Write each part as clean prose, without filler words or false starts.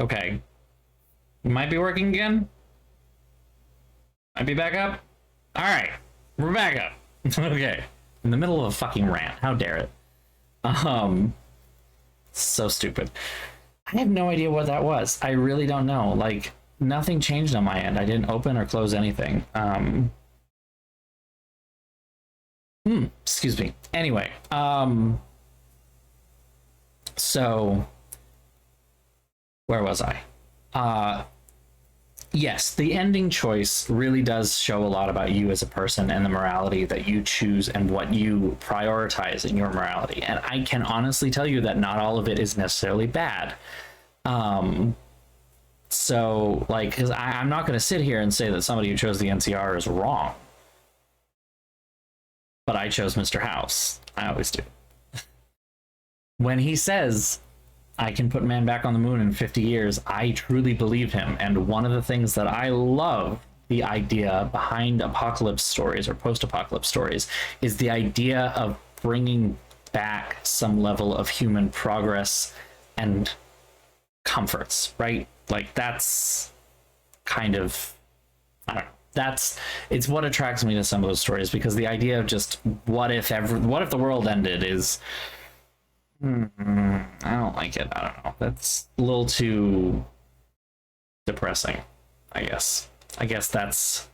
Okay. Might be working again. Might be back up. All right. We're back up. Okay. In the middle of a fucking rant. How dare it? Um, so stupid. I have no idea what that was. I really don't know. Like, nothing changed on my end. I didn't open or close anything. Excuse me. Anyway, so where was I? Yes, the ending choice really does show a lot about you as a person and the morality that you choose and what you prioritize in your morality. And I can honestly tell you that not all of it is necessarily bad. So, like, because I'm not going to sit here and say that somebody who chose the NCR is wrong. But I chose Mr. House. I always do. When he says, I can put man back on the moon in 50 years, I truly believe him. And one of the things that I love the idea behind apocalypse stories or post-apocalypse stories is the idea of bringing back some level of human progress and comforts, right? Like, that's kind of, I don't know. It's what attracts me to some of those stories, because the idea of just what if the world ended is, I don't like it. I don't know. That's a little too depressing, I guess. I guess that's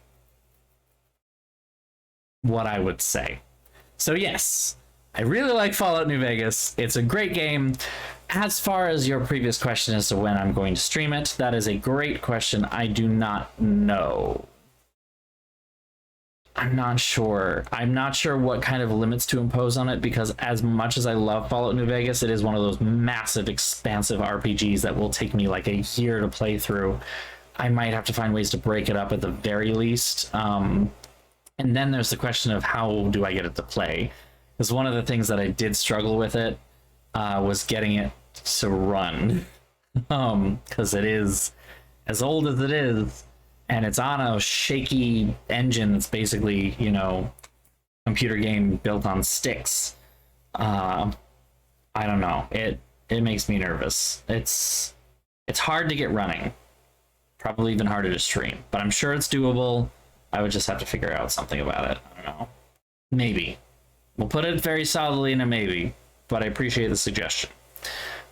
what I would say. So yes, I really like Fallout New Vegas. It's a great game. As far as your previous question as to when I'm going to stream it, that is a great question. I do not know. I'm not sure. I'm not sure what kind of limits to impose on it, because as much as I love Fallout New Vegas, it is one of those massive, expansive RPGs that will take me like a year to play through. I might have to find ways to break it up at the very least. And then there's the question of how do I get it to play? Because one of the things that I did struggle with it was getting it to run. Because it is, as old as it is, and it's on a shaky engine that's basically, you know, computer game built on sticks. I don't know. It makes me nervous. It's hard to get running. Probably even harder to stream, but I'm sure it's doable. I would just have to figure out something about it. I don't know. Maybe. We'll put it very solidly in a maybe, but I appreciate the suggestion.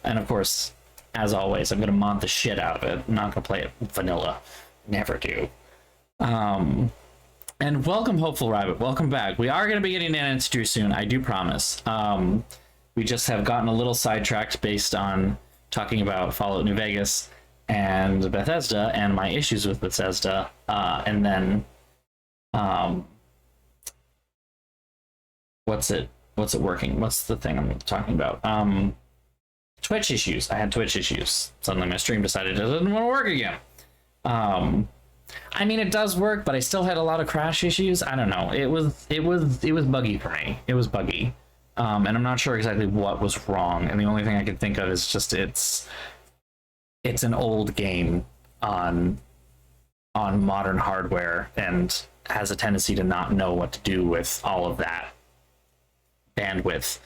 And of course, as always, I'm going to mod the shit out of it. I'm not going to play it vanilla. Never do. And welcome, Hopeful Rabbit. Welcome back. We are going to be getting an answer soon, I do promise. We just have gotten a little sidetracked based on talking about Fallout New Vegas and Bethesda and my issues with Bethesda. And then, what's it working? What's the thing I'm talking about? Twitch issues. I had Twitch issues. Suddenly my stream decided it didn't want to work again. I mean, it does work, but I still had a lot of crash issues. I don't know. It was buggy for me. It was buggy. And I'm not sure exactly what was wrong. And the only thing I can think of is just it's an old game on modern hardware and has a tendency to not know what to do with all of that bandwidth.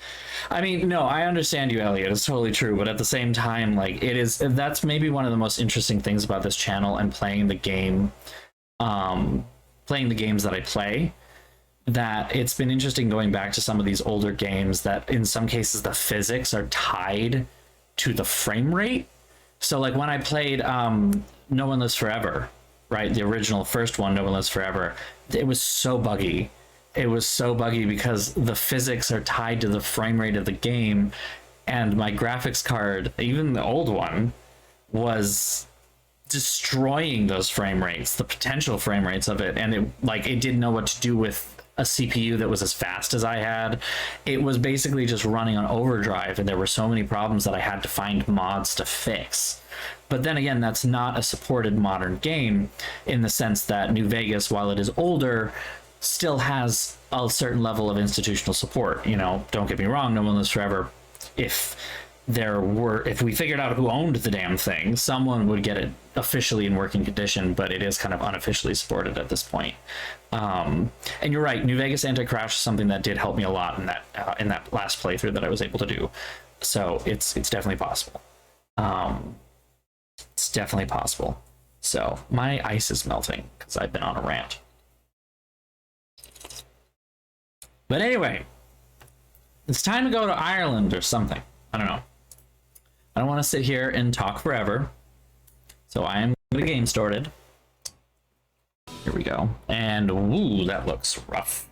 I mean, no, I understand you, Elliot. It's totally true, but at the same time, like, that's maybe one of the most interesting things about this channel and playing the game, playing the games that I play, that it's been interesting going back to some of these older games that in some cases the physics are tied to the frame rate. So like when I played No One Lives Forever, right, the original first one, No One Lives Forever, it was so buggy. It was so buggy because the physics are tied to the frame rate of the game, and my graphics card, even the old one, was destroying those frame rates, the potential frame rates of it, and it didn't know what to do with a CPU that was as fast as I had. It was basically just running on overdrive, and there were so many problems that I had to find mods to fix. But then again, that's not a supported modern game in the sense that New Vegas, while it is older, still has a certain level of institutional support. You know, don't get me wrong, No One Lives Forever, if we figured out who owned the damn thing, someone would get it officially in working condition, but it is kind of unofficially supported at this point. And you're right, New Vegas Anti-Crash is something that did help me a lot in that last playthrough that I was able to do. So it's definitely possible. definitely possible. So my ice is melting because I've been on a rant. But anyway, it's time to go to Ireland or something. I don't know. I don't want to sit here and talk forever. So I am going to get game started. Here we go. And ooh, that looks rough.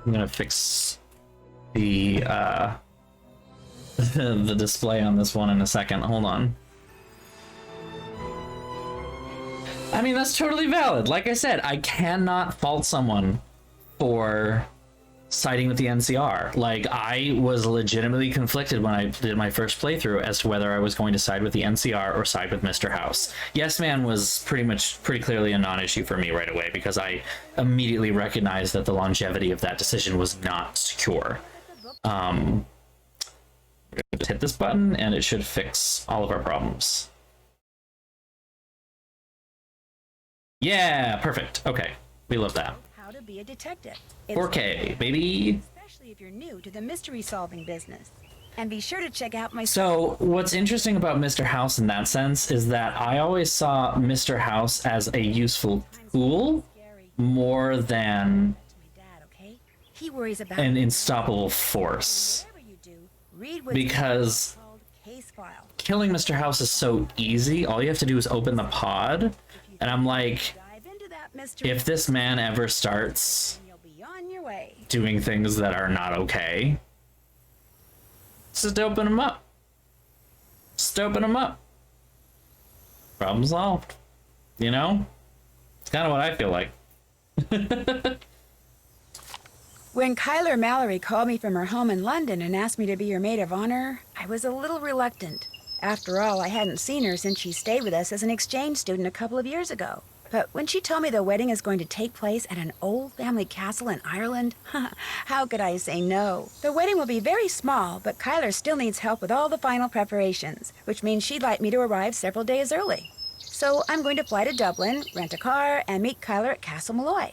I'm going to fix the the display on this one in a second. Hold on. I mean, that's totally valid. Like I said, I cannot fault someone for siding with the NCR. Like, I was legitimately conflicted when I did my first playthrough as to whether I was going to side with the NCR or side with Mr. House. Yes Man was pretty clearly a non-issue for me right away because I immediately recognized that the longevity of that decision was not secure. We're gonna just hit this button and it should fix all of our problems. Yeah, perfect. Okay, we love that. How to be a detective. 4K, baby. Especially if you're new to the mystery solving business. And be sure to check out my... So what's interesting about Mr. House in that sense is that I always saw Mr. House as a useful tool more than He worries about an unstoppable force. Because killing Mr. House is so easy. All you have to do is open the pod. And I'm like, if this man ever starts doing things that are not okay, just open him up. Just open him up. Problem solved. You know? It's kind of what I feel like. When Kyler Mallory called me from her home in London and asked me to be your maid of honor, I was a little reluctant. After all, I hadn't seen her since she stayed with us as an exchange student a couple of years ago. But when she told me the wedding is going to take place at an old family castle in Ireland, how could I say no? The wedding will be very small, but Kyler still needs help with all the final preparations, which means she'd like me to arrive several days early. So I'm going to fly to Dublin, rent a car, and meet Kyler at Castle Malloy.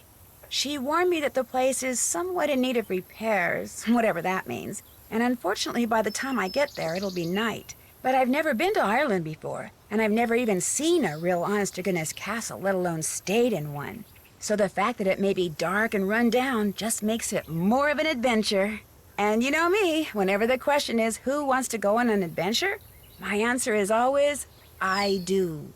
She warned me that the place is somewhat in need of repairs, whatever that means. And unfortunately, by the time I get there, it'll be night. But I've never been to Ireland before, and I've never even seen a real honest-to-goodness castle, let alone stayed in one. So the fact that it may be dark and run down just makes it more of an adventure. And you know me, whenever the question is who wants to go on an adventure, my answer is always, I do.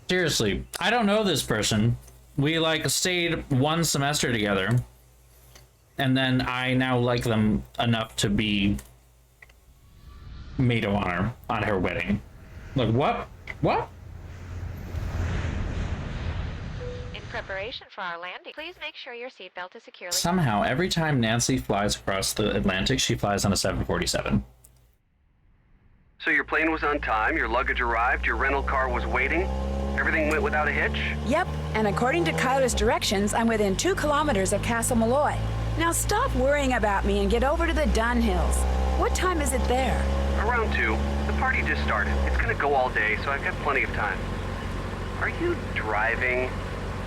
Seriously, I don't know this person. We, like, stayed one semester together. And then I now like them enough to be maid of honor on her wedding. Like, what? What? In preparation for our landing, please make sure your seatbelt is securely... Somehow, every time Nancy flies across the Atlantic, she flies on a 747. So your plane was on time, your luggage arrived, your rental car was waiting, everything went without a hitch? Yep, and according to Kyler's directions, I'm within 2 kilometers of Castle Malloy. Now stop worrying about me and get over to the Dunhills. What time is it there? Around 2. The party just started. It's gonna go all day, so I've got plenty of time. Are you driving?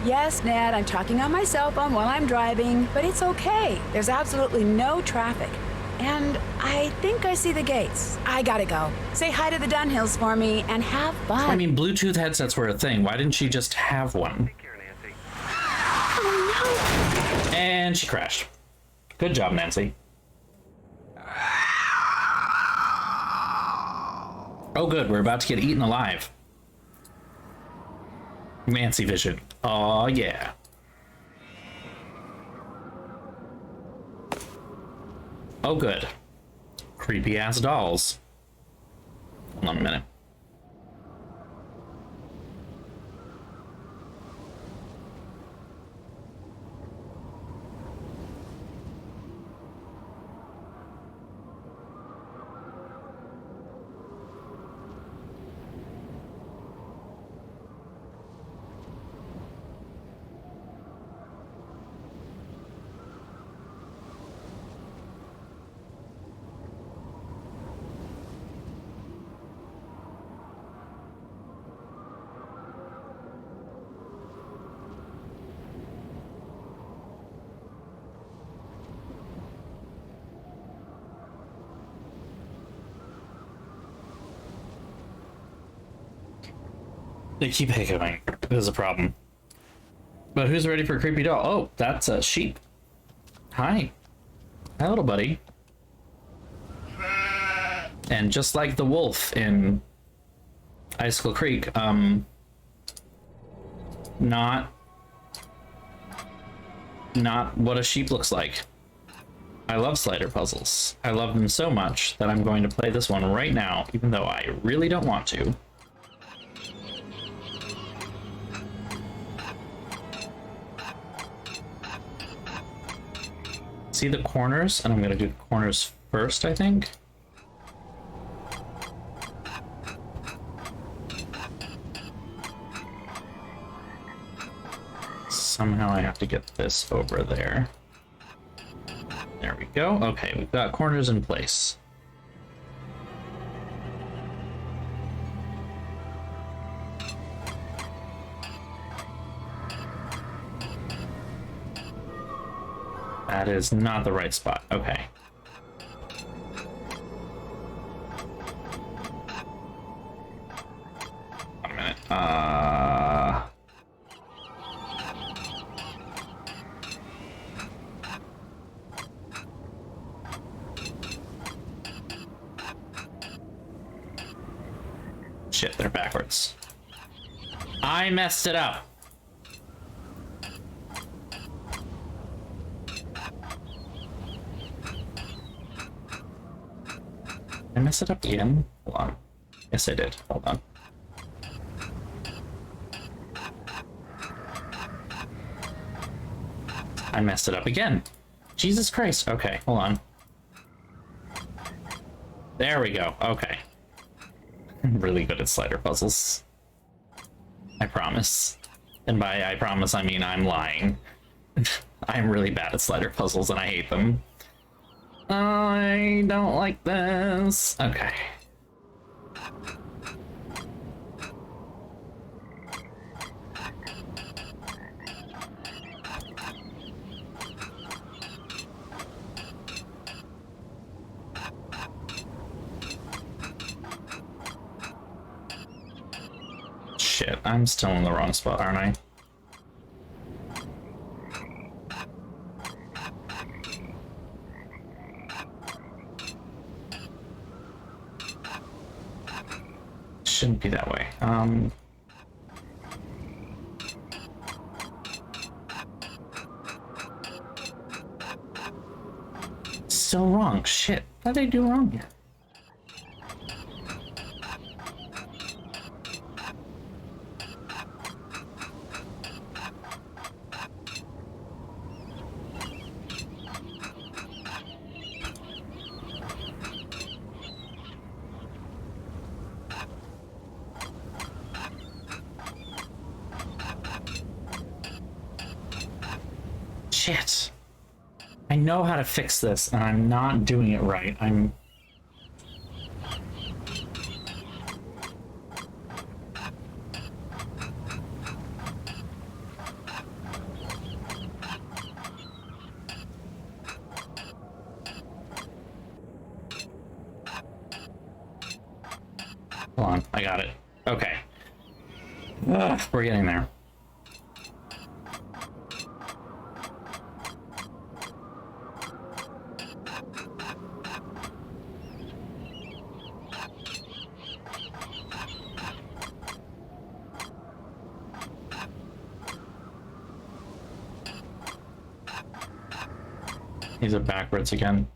Yes, Ned, I'm talking on my cell phone while I'm driving, but it's okay. There's absolutely no traffic. And I think I see the gates. I gotta go. Say hi to the Dunhills for me and have fun. I mean, Bluetooth headsets were a thing. Why didn't she just have one? Take care, Nancy. Oh, no. And she crashed. Good job, Nancy. Oh, good. We're about to get eaten alive. Nancy vision. Oh, yeah. Oh, good. Creepy ass dolls. Hold on a minute. They keep hiccuping. There's a problem. But who's ready for a creepy doll? Oh, that's a sheep. Hi. Hi, little buddy. And just like the wolf in Icicle Creek, not what a sheep looks like. I love slider puzzles. I love them so much that I'm going to play this one right now, even though I really don't want to. See the corners? And I'm going to do the corners first, I think. Somehow I have to get this over there. There we go. Okay, we've got corners in place. That is not the right spot. Okay. A minute. Shit, they're backwards. I messed it up. Did I mess it up again? Hold on. Yes, I did. Hold on. I messed it up again. Jesus Christ. Okay, hold on. There we go. Okay. I'm really good at slider puzzles. I promise. And by I promise, I mean I'm lying. I'm really bad at slider puzzles and I hate them. I don't like this. Okay. Shit, I'm still in the wrong spot, aren't I? Shouldn't be that way. Still wrong. Shit. What did I do wrong here? Shit. I know how to fix this, and I'm not doing it right. Hold on, I got it. Okay. Ugh, we're getting there. These are backwards again.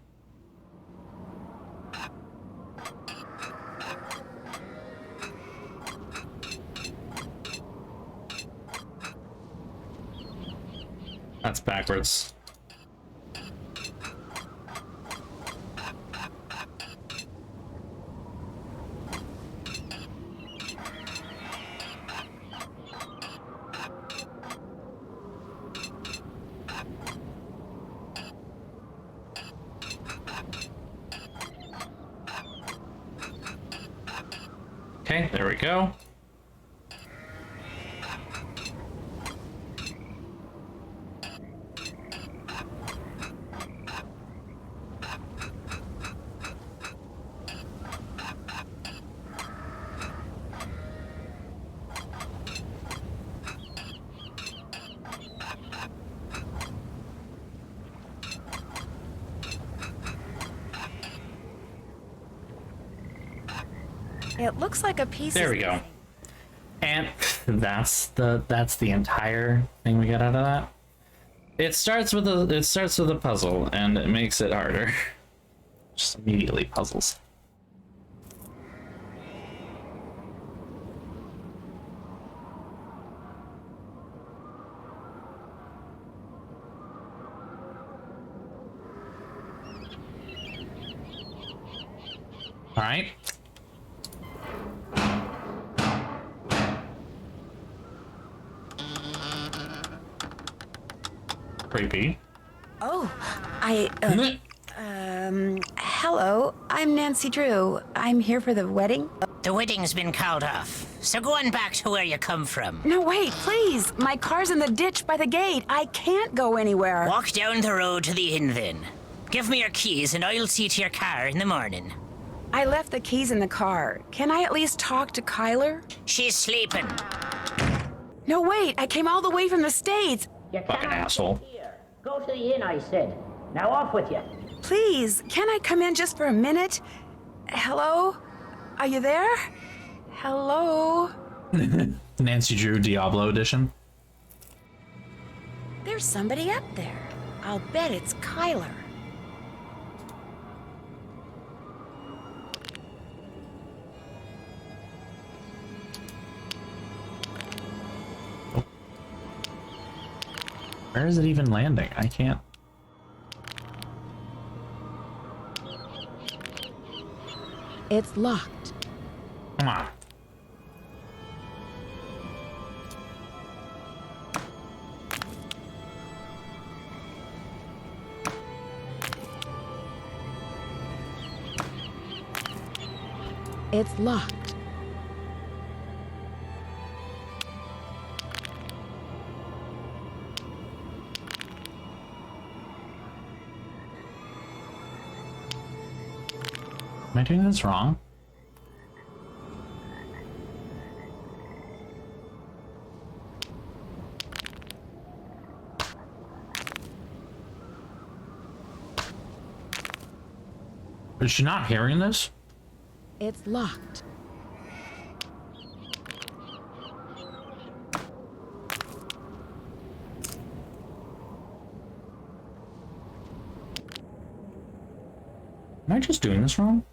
That's backwards. Okay, there we go. It looks like a piece There is we go. missing. And that's the entire thing we got out of that. It starts with a puzzle, and it makes it harder. Just immediately puzzles. All right. Creepy. Oh, hello. I'm Nancy Drew. I'm here for the wedding. The wedding's been called off, so go on back to where you come from. No, wait, please. My car's in the ditch by the gate. I can't go anywhere. Walk down the road to the inn then. Give me your keys and I'll see to your car in the morning. I left the keys in the car. Can I at least talk to Kyler? She's sleeping. No, wait. I came all the way from the States. You Fucking asshole. Here. Go to the inn, I said. Now off with you. Please, can I come in just for a minute? Hello? Are you there? Hello? Nancy Drew Diablo edition. There's somebody up there. I'll bet it's Kyler. Where is it even landing? I can't. It's locked. Come on. It's locked. Am I doing this wrong? Is she not hearing this? It's locked. Am I just doing this wrong?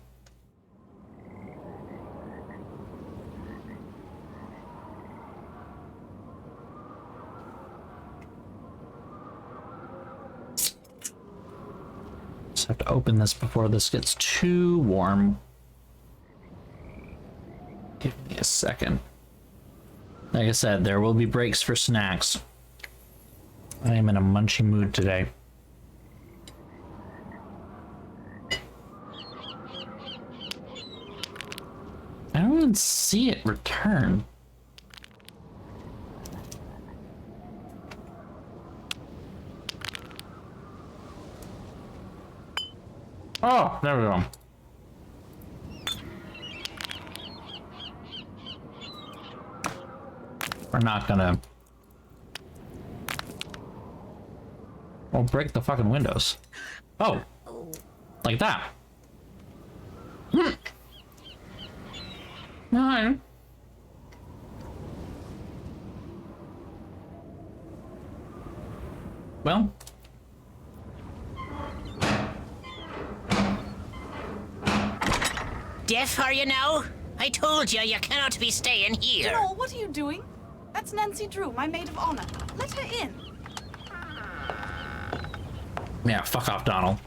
Just have to open this before this gets too warm. Give me a second. Like I said, there will be breaks for snacks. I am in a munchy mood today. I don't even see it return. Oh, there we go. We're not gonna... Well, break the fucking windows. Oh. Like that. Nine. Well. Deaf are you now? I told you you cannot be staying here. Donal, what are you doing? That's Nancy Drew, my maid of honor. Let her in. Yeah, fuck off, Donald.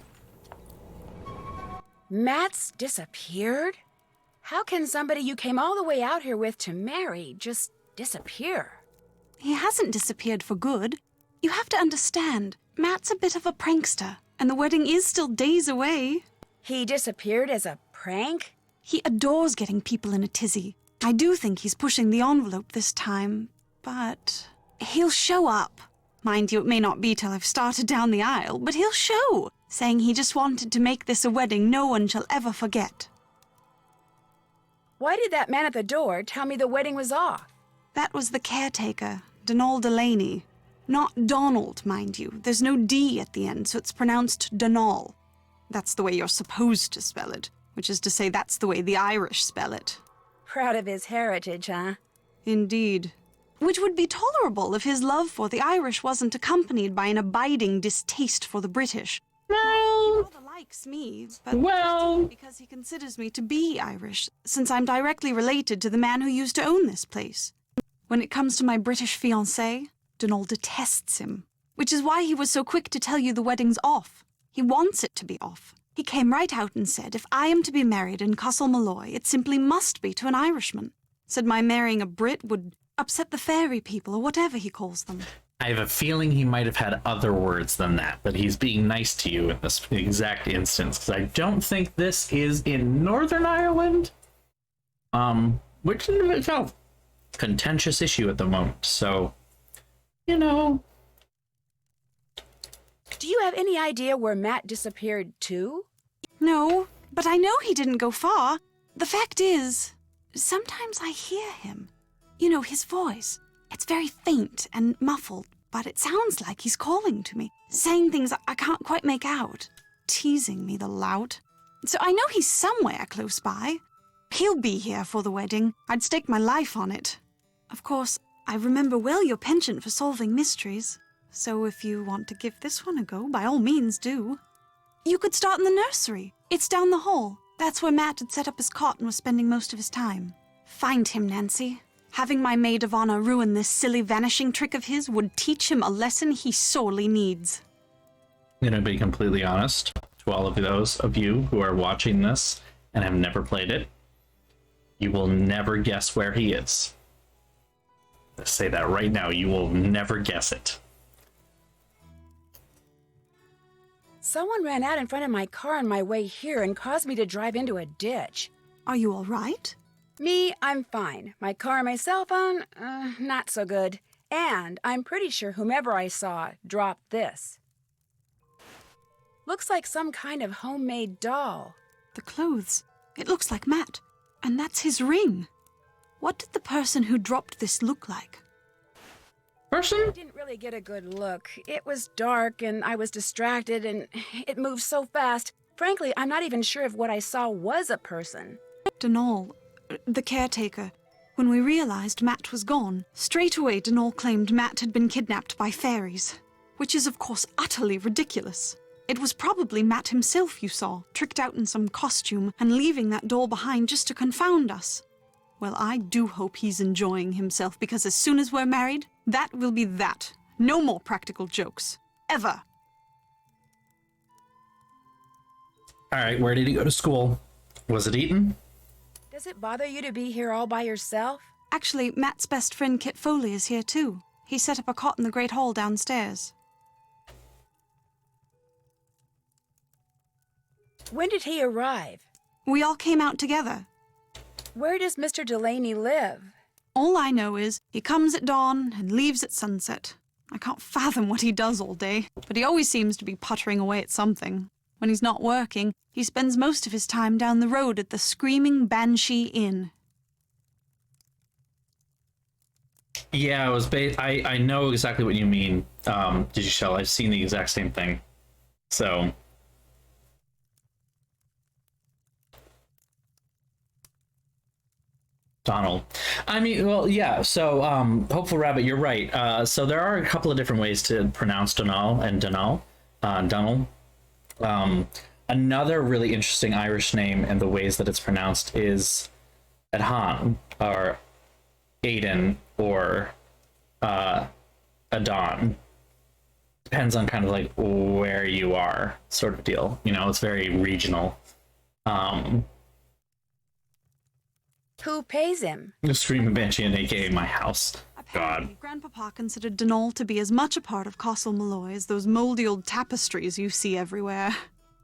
Matt's disappeared? How can somebody you came all the way out here with to marry just disappear? He hasn't disappeared for good. You have to understand, Matt's a bit of a prankster, and the wedding is still days away. He disappeared as a prank? He adores getting people in a tizzy. I do think he's pushing the envelope this time, but he'll show up. Mind you, it may not be till I've started down the aisle, but he'll show, saying he just wanted to make this a wedding no one shall ever forget. Why did that man at the door tell me the wedding was off? That was the caretaker, Donal Delaney. Not Donald, mind you. There's no D at the end, so it's pronounced Donal. That's the way you're supposed to spell it, which is to say that's the way the Irish spell it. proud of his heritage, huh? Indeed. Which would be tolerable if his love for the Irish wasn't accompanied by an abiding distaste for the British. He rather likes me, but Well, because he considers me to be Irish, since I'm directly related to the man who used to own this place. When it comes to my British fiancé, Donal detests him, which is why he was so quick to tell you the wedding's off. He wants it to be off. He came right out and said if I am to be married in Castle Malloy, it simply must be to an Irishman. Said my marrying a Brit would upset the fairy people, or whatever he calls them. I have a feeling he might have had other words than that, but he's being nice to you in this exact instance, because I don't think this is in Northern Ireland, which is a contentious issue at the moment, so, you know. Do you have any idea where Matt disappeared to? No, but I know he didn't go far. The fact is, sometimes I hear him. You know, his voice. It's very faint and muffled, but it sounds like he's calling to me, saying things I can't quite make out, teasing me, the lout. So I know he's somewhere close by. He'll be here for the wedding. I'd stake my life on it. Of course, I remember well your penchant for solving mysteries, so if you want to give this one a go, by all means do. You could start in the nursery. It's down the hall. That's where Matt had set up his cot and was spending most of his time. Find him, Nancy. Having my maid of honor ruin this silly vanishing trick of his would teach him a lesson he sorely needs. I'm going to be completely honest to all of those of you who are watching this and have never played it. You will never guess where he is. Let's say that right now. You will never guess it. Someone ran out in front of my car on my way here and caused me to drive into a ditch. Are you all right? Me, I'm fine. My car and my cell phone, not so good. And I'm pretty sure whomever I saw dropped this. Looks like some kind of homemade doll. The clothes. It looks like Matt. And that's his ring. What did the person who dropped this look like? Person? I didn't really get a good look. It was dark and I was distracted and it moved so fast. Frankly, I'm not even sure if what I saw was a person. Donal, the caretaker. When we realized Matt was gone, straight away Donal claimed Matt had been kidnapped by fairies, which is of course utterly ridiculous. It was probably Matt himself you saw, tricked out in some costume and leaving that doll behind just to confound us. Well, I do hope he's enjoying himself, because as soon as we're married, that will be that. No more practical jokes. Ever. Alright, where did he go to school? Was it Eton? Does it bother you to be here all by yourself? Actually, Matt's best friend Kit Foley is here too. He set up a cot in the Great Hall downstairs. When did he arrive? We all came out together. Where does Mr. Delaney live? All I know is he comes at dawn and leaves at sunset. I can't fathom what he does all day, but he always seems to be puttering away at something. When he's not working, he spends most of his time down the road at the Screaming Banshee Inn. Yeah, it was I know exactly what you mean, Digishell. I've seen the exact same thing. So... Donald. I mean, well, yeah, so, Hopeful Rabbit, you're right. So there are a couple of different ways to pronounce Donal and Donal. Donald. Another really interesting Irish name and the ways that it's pronounced is Adhan, or Aiden, or Adon. Depends on kind of like where you are, sort of deal. You know, it's very regional. Who pays him? The Screaming Banshee and aka my house. Apparently, God. Grandpapa considered Donal to be as much a part of Castle Malloy as those mouldy old tapestries you see everywhere.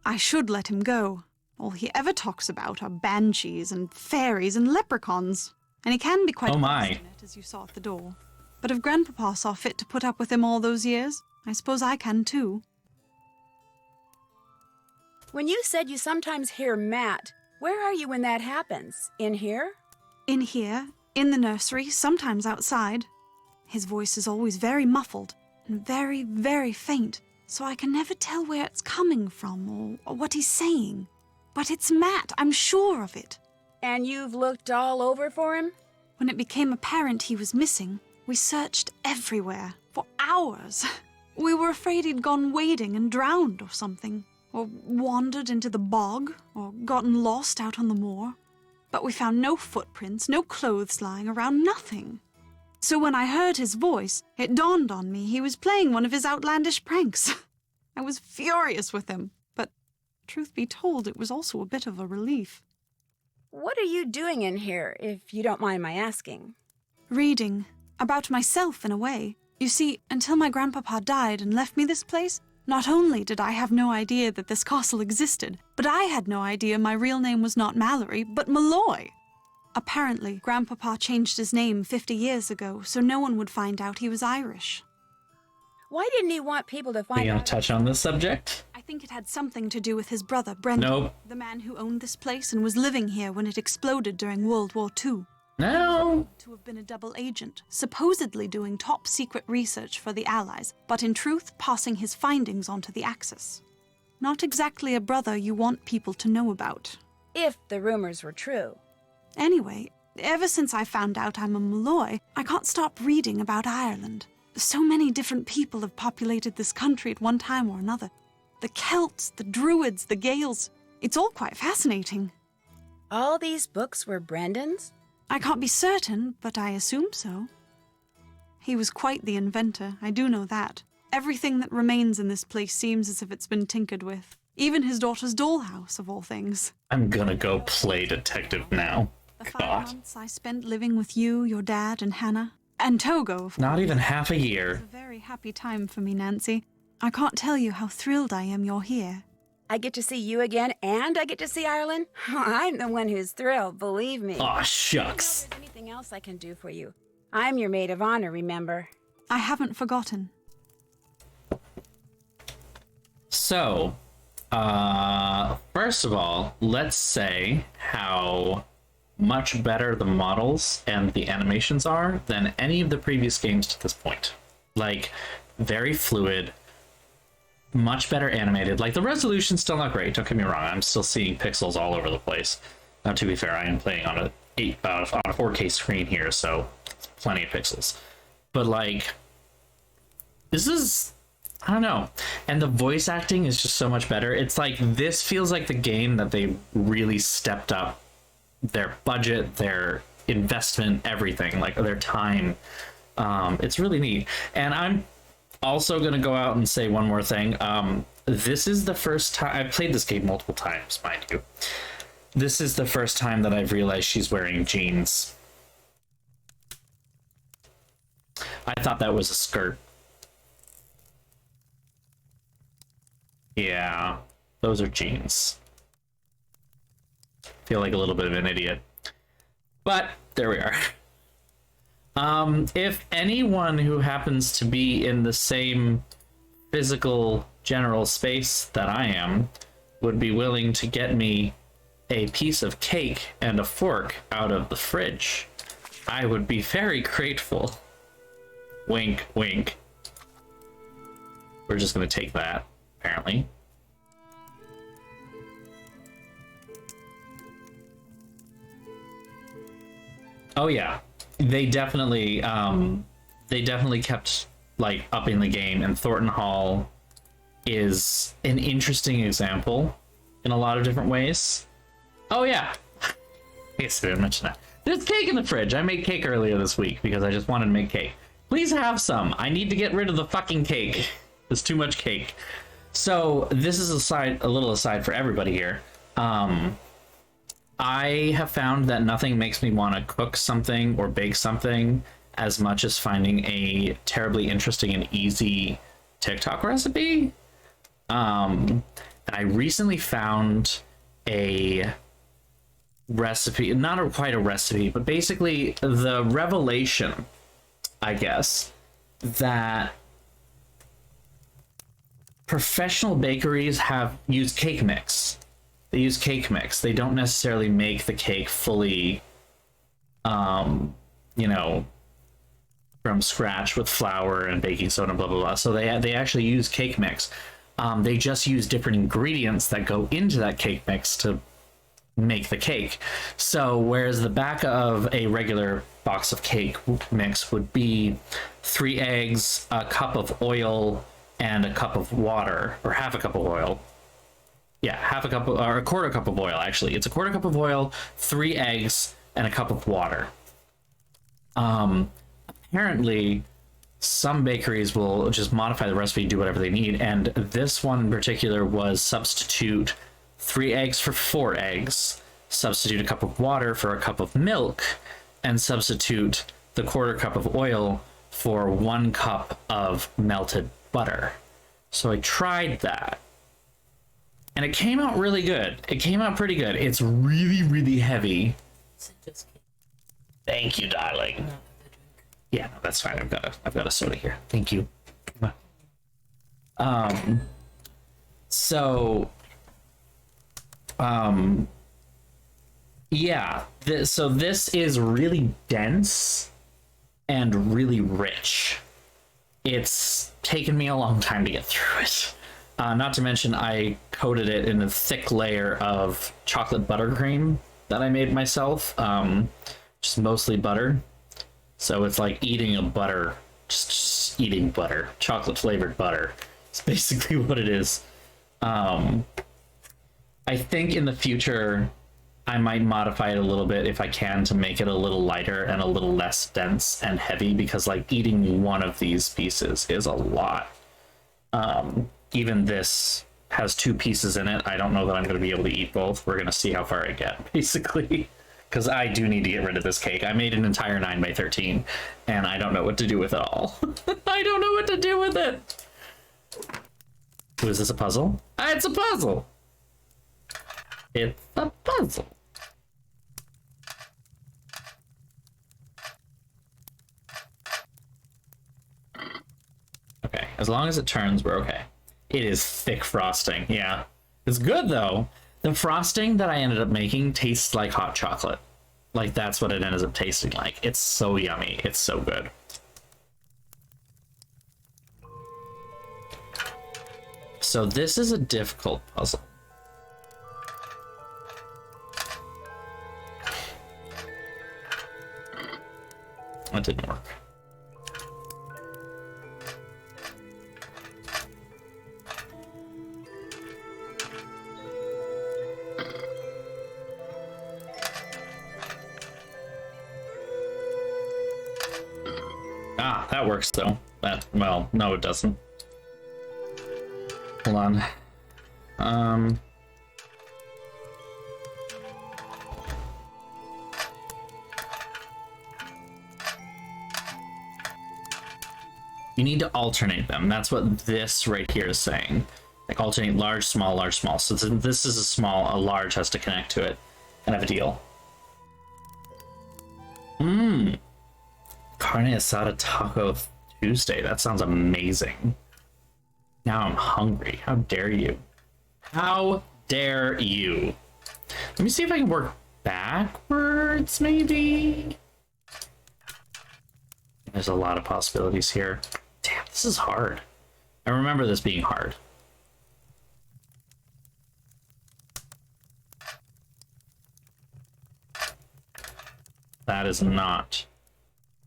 I should let him go. All he ever talks about are banshees and fairies and leprechauns. And he can be quite obstinate, as you saw at the door. But if Grandpapa saw fit to put up with him all those years, I suppose I can too. When you said you sometimes hear Matt, where are you when that happens? In here? In here, in the nursery, sometimes outside. His voice is always very muffled and very, very faint, so I can never tell where it's coming from or what he's saying. But it's Matt, I'm sure of it. And you've looked all over for him? When it became apparent he was missing, we searched everywhere for hours. We were afraid he'd gone wading and drowned or something, or wandered into the bog, or gotten lost out on the moor. But we found no footprints, no clothes lying around, nothing. So when I heard his voice, it dawned on me he was playing one of his outlandish pranks. I was furious with him, but truth be told, it was also a bit of a relief. What are you doing in here, if you don't mind my asking? Reading. About myself, in a way. You see, until my grandpapa died and left me this place, not only did I have no idea that this castle existed, but I had no idea my real name was not Mallory, but Malloy. Apparently, grandpapa changed his name 50 years ago, so no one would find out he was Irish. Why didn't he want people to Are find you gonna out? touch on this subject? I think it had something to do with his brother, Brendan. Nope. The man who owned this place and was living here when it exploded during World War II. No. To have been a double agent, supposedly doing top-secret research for the Allies, but in truth passing his findings onto the Axis. Not exactly a brother you want people to know about. If the rumors were true. Anyway, ever since I found out I'm a Malloy, I can't stop reading about Ireland. So many different people have populated this country at one time or another. The Celts, the Druids, the Gaels. It's all quite fascinating. All these books were Brendan's? I can't be certain, but I assume so. He was quite the inventor, I do know that. Everything that remains in this place seems as if it's been tinkered with. Even his daughter's dollhouse, of all things. I'm gonna go play detective now. The 5 God. months I spent living with you, your dad, and Hannah. And Togo, of Not course. even half a It was year. a very happy time for me, Nancy. I can't tell you how thrilled I am you're here. I get to see you again, and I get to see Ireland? I'm the one who's thrilled, believe me. Aw, If shucks. there's anything else I can do for you, I'm your maid of honor, remember? I haven't forgotten. So, first of all, let's say how much better the models and the animations are than any of the previous games to this point. Like, very fluid, much better animated. Like, the resolution's still not great, don't get me wrong. I'm still seeing pixels all over the place. Now, to be fair, I am playing on a 4K screen here, so plenty of pixels. But, like, this is, I don't know. And the voice acting is just so much better. It's like, this feels like the game that they really stepped up their budget, their investment, everything, like their time. It's really neat. And I'm also going to go out and say one more thing. This is the first time I've played this game multiple times, mind you. This is the first time that I've realized she's wearing jeans. I thought that was a skirt. Yeah, those are jeans. Feel like a little bit of an idiot. But there we are. If anyone who happens to be in the same physical general space that I am would be willing to get me a piece of cake and a fork out of the fridge, I would be very grateful. Wink, wink. We're just gonna take that, apparently. Oh yeah, they definitely kept like upping the game, and Thornton Hall is an interesting example in a lot of different ways. Oh yeah, I guess I didn't mention that. There's cake in the fridge. I made cake earlier this week because I just wanted to make cake. Please have some. I need to get rid of the fucking cake. There's too much cake. So this is a little aside for everybody here. I have found that nothing makes me want to cook something or bake something as much as finding a terribly interesting and easy TikTok recipe. And I recently found a recipe, not quite a recipe, but basically the revelation, I guess, that professional bakeries have used cake mix. They use cake mix. They don't necessarily make the cake fully, you know, from scratch with flour and baking soda and blah, blah, blah. So they actually use cake mix. They just use different ingredients that go into that cake mix to make the cake. So whereas the back of a regular box of cake mix would be 3 eggs, a cup of oil, and a cup of water, or half a cup of oil. Yeah, half a cup of, or a quarter cup of oil, actually. It's a quarter cup of oil, 3 eggs, and a cup of water. Apparently, some bakeries will just modify the recipe, do whatever they need, and this one in particular was substitute 3 eggs for 4 eggs, substitute a cup of water for a cup of milk, and substitute the quarter cup of oil for 1 cup of melted butter. So I tried that, and it came out really good. It came out pretty good. It's really, really heavy. Thank you, darling. Yeah, no, that's fine. I've got a soda here. Thank you. Yeah. So this is really dense and really rich. It's taken me a long time to get through it. Not to mention, I coated it in a thick layer of chocolate buttercream that I made myself. Just mostly butter. So it's like eating a butter, just eating butter, chocolate flavored butter. It's basically what it is. I think in the future, I might modify it a little bit if I can to make it a little lighter and a little less dense and heavy, because like eating one of these pieces is a lot. Even this has 2 pieces in it. I don't know that I'm going to be able to eat both. We're going to see how far I get, basically. Because I do need to get rid of this cake. I made an entire 9x13, and I don't know what to do with it all. I don't know what to do with it. Ooh, is this a puzzle? It's a puzzle. It's a puzzle. Okay, as long as it turns, we're okay. It is thick frosting, yeah. It's good, though. The frosting that I ended up making tastes like hot chocolate. Like, that's what it ends up tasting like. It's so yummy. It's so good. So this is a difficult puzzle. That didn't work. Ah, that works though. Well, no, it doesn't. Hold on. You need to alternate them. That's what this right here is saying. Like alternate large, small, large, small. So this is a small, a large has to connect to it and have a deal. Carne asada taco Tuesday. That sounds amazing. Now I'm hungry. How dare you? How dare you? Let me see if I can work backwards, maybe. There's a lot of possibilities here. Damn, this is hard. I remember this being hard. That is not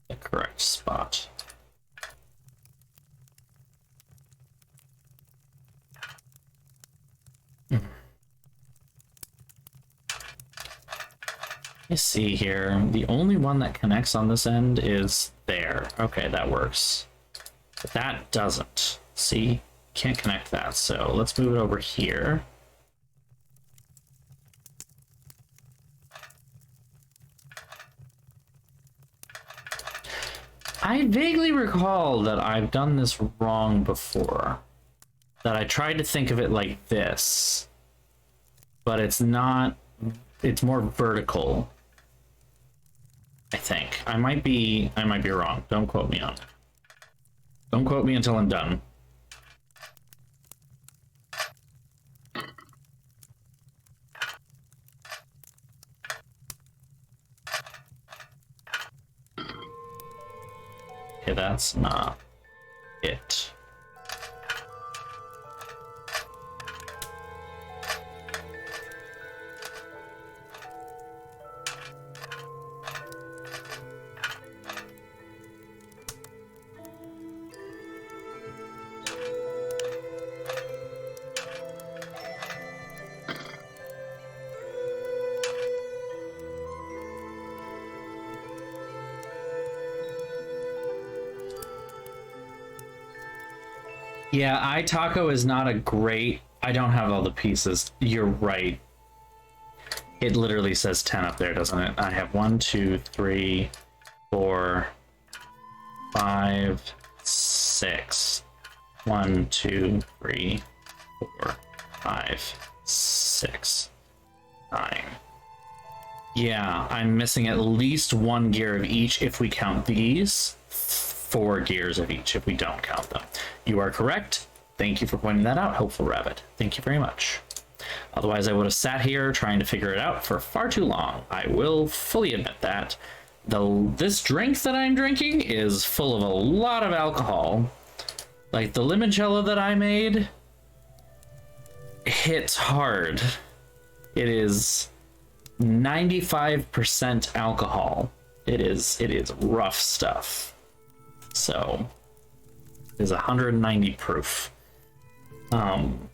the correct spot. Let's see here. The only one that connects on this end is there. Okay, that works. But that doesn't. See? Can't connect that. So let's move it over here. I vaguely recall that I've done this wrong before. That I tried to think of it like this. But it's not. It's more vertical. I think. I might be wrong. Don't quote me on it. Don't quote me until I'm done. Okay, that's not it. Yeah, iTaco is not a great... I don't have all the pieces. You're right. It literally says 10 up there, doesn't it? I have 1, 2, 3, 4, 5, 6. 1, 2, 3, 4, 5, 6, 9. Yeah, I'm missing at least 1 gear of each if we count these. 4 gears of each if we don't count them. You are correct. Thank you for pointing that out, Hopeful Rabbit. Thank you very much. Otherwise, I would have sat here trying to figure it out for far too long. I will fully admit that. This drink that I'm drinking is full of a lot of alcohol. Like, the limoncello that I made hits hard. It is 95% alcohol. It is rough stuff. So, it is 190 proof. And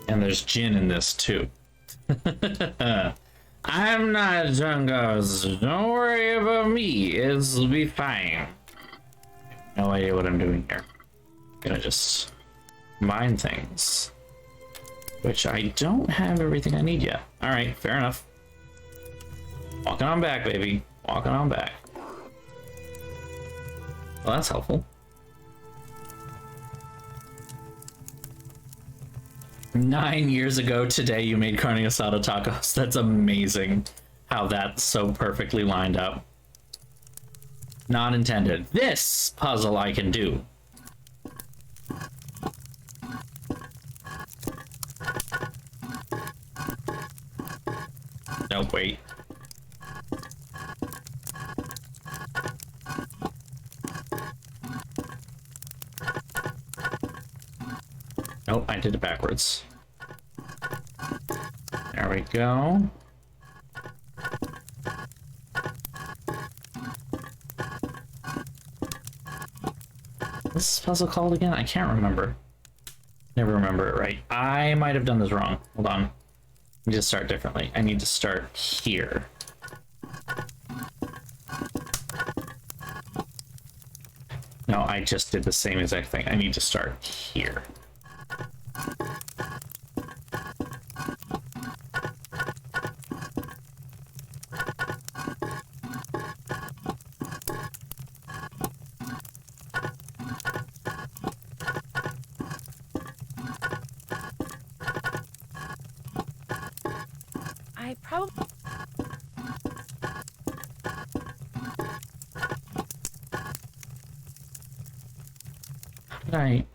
there's gin in this too. I'm not drunk, guys. Don't worry about me. It'll be fine. No idea what I'm doing here. I'm gonna just combine things. Which I don't have everything I need yet. Alright, fair enough. Walking on back, baby. Walking on back. Well, that's helpful. 9 years ago today, you made carne asada tacos. That's amazing how that's so perfectly lined up. Not intended. This puzzle I can do. No, wait. Nope, I did it backwards. There we go. What's this puzzle called again? I can't remember. Never remember it right. I might have done this wrong. Hold on. I need to start differently. I need to start here. No, I just did the same exact thing. I need to start here. I probably... Right.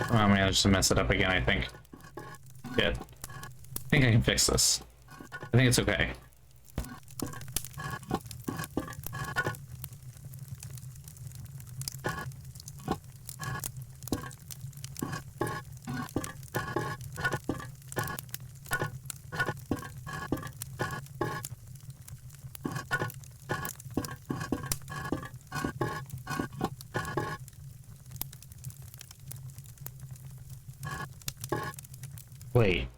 Oh, I managed to mess it up again, I think. Good. I think I can fix this. I think it's okay. Wait.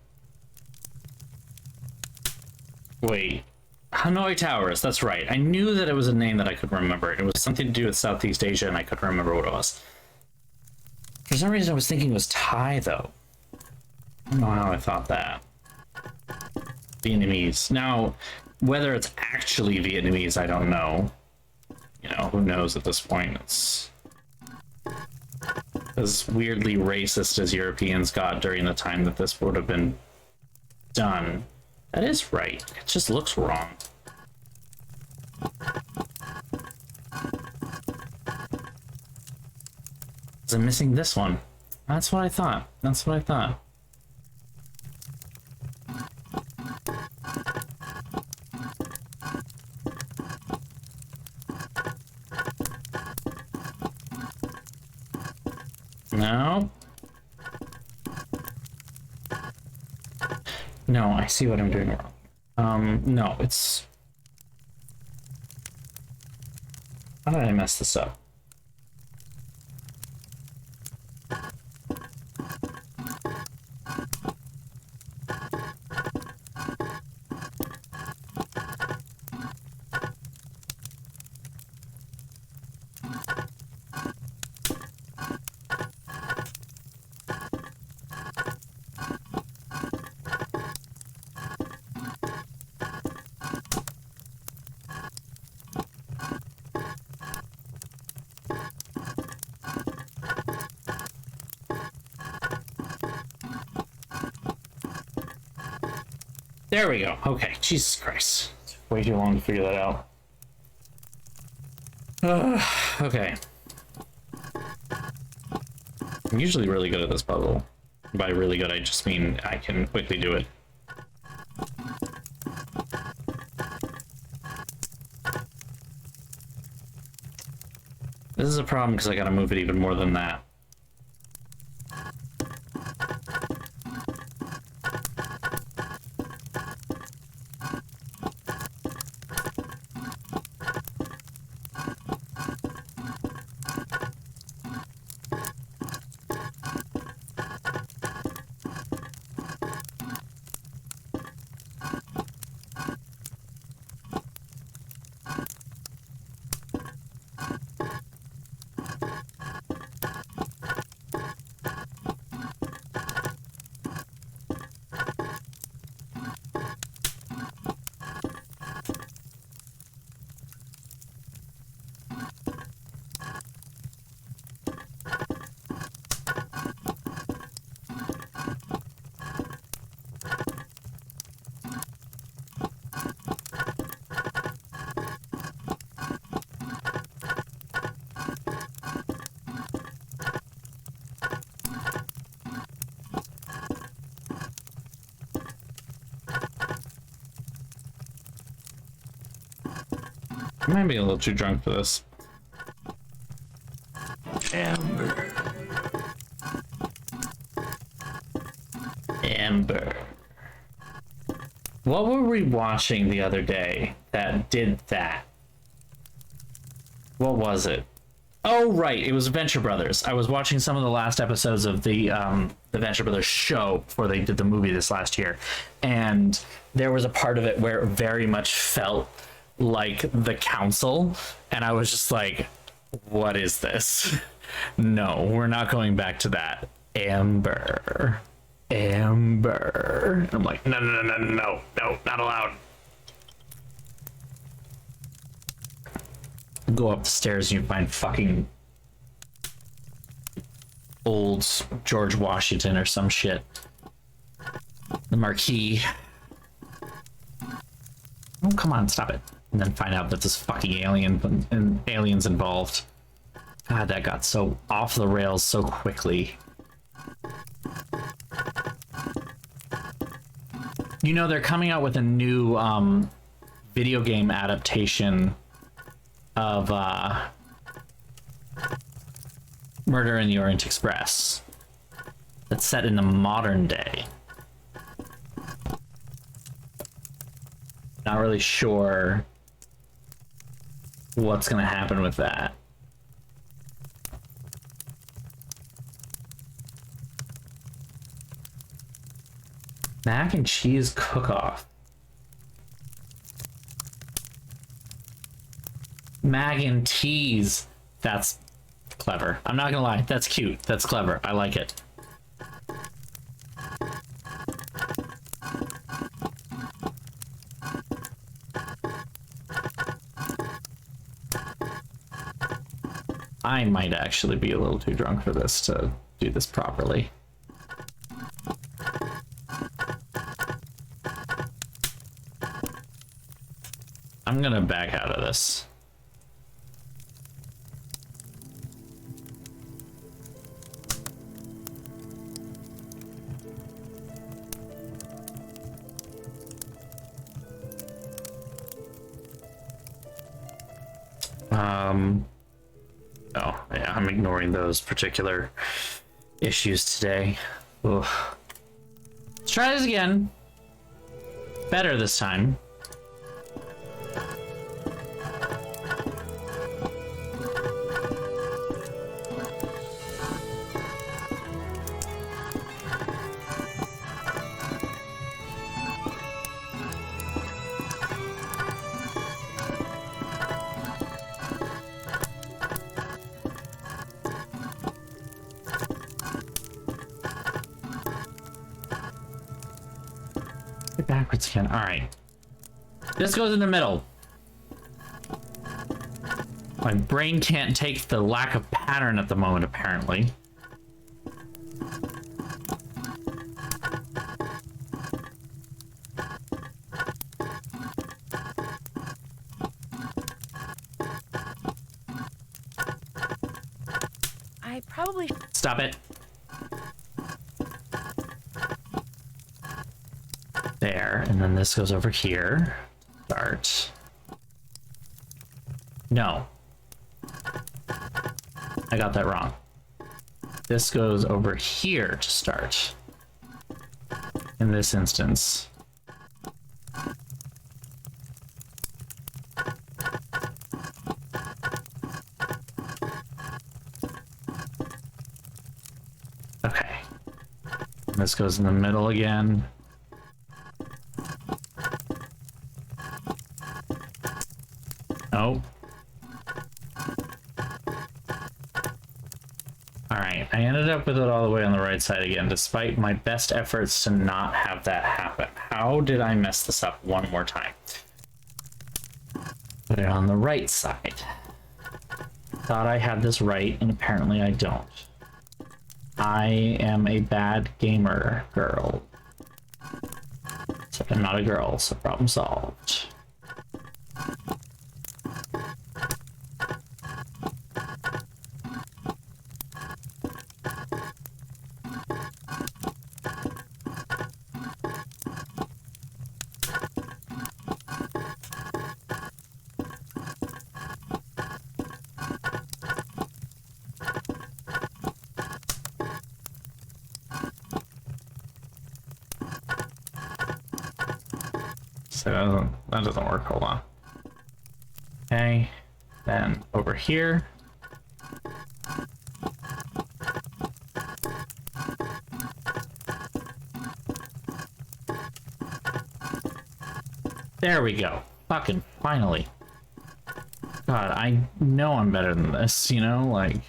Wait. Hanoi Towers, that's right. I knew that it was a name that I could remember. It was something to do with Southeast Asia, and I couldn't remember what it was. For some reason, I was thinking it was Thai, though. I don't know how I thought that. Vietnamese. Now, whether it's actually Vietnamese, I don't know. You know, who knows at this point? It's as weirdly racist as Europeans got during the time that this would have been done. That is right. It just looks wrong. I'm missing this one. That's what I thought. That's what I thought. No. No, I see what I'm doing wrong. No, it's... How did I mess this up? There we go. Okay, Jesus Christ. Way too long to figure that out. Okay. I'm usually really good at this puzzle. By really good, I just mean I can quickly do it. This is a problem because I gotta move it even more than that. I might be a little too drunk for this. Amber. Amber. What were we watching the other day that did that? What was it? Oh, right. It was Venture Brothers. I was watching some of the last episodes of the Venture Brothers show before they did the movie this last year. And there was a part of it where it very much felt like the council. And I was just like, what is this? No, we're not going back to that. Amber. Amber. And I'm like, no, not allowed. Go up the stairs and you find fucking old George Washington or some shit. The Marquis. Oh, come on, stop it. And then find out that this fucking alien's involved. God, that got so off the rails so quickly. You know, they're coming out with a new video game adaptation of Murder in the Orient Express that's set in the modern day. Not really sure what's gonna happen with that. Mac and cheese cook-off. Mac and teas. That's clever. I'm not gonna lie. That's cute. That's clever. I like it. I might actually be a little too drunk for this to do this properly. I'm gonna back out of this. Oh, yeah, I'm ignoring those particular issues today. Ugh. Let's try this again. Better this time. Backwards again. All right. This goes in the middle. My brain can't take the lack of pattern at the moment, apparently. Stop it. There, and then this goes over here. Start. No. I got that wrong. This goes over here to start. In this instance. Okay. And this goes in the middle again. Oh. Alright, I ended up with it all the way on the right side again, despite my best efforts to not have that happen. How did I mess this up one more time? Put it on the right side. Thought I had this right, and apparently I don't. I am a bad gamer girl. Except I'm not a girl, so problem solved. So that doesn't work. Hold on. Okay, then over here. There we go. Fucking finally. God, I know I'm better than this, you know, like.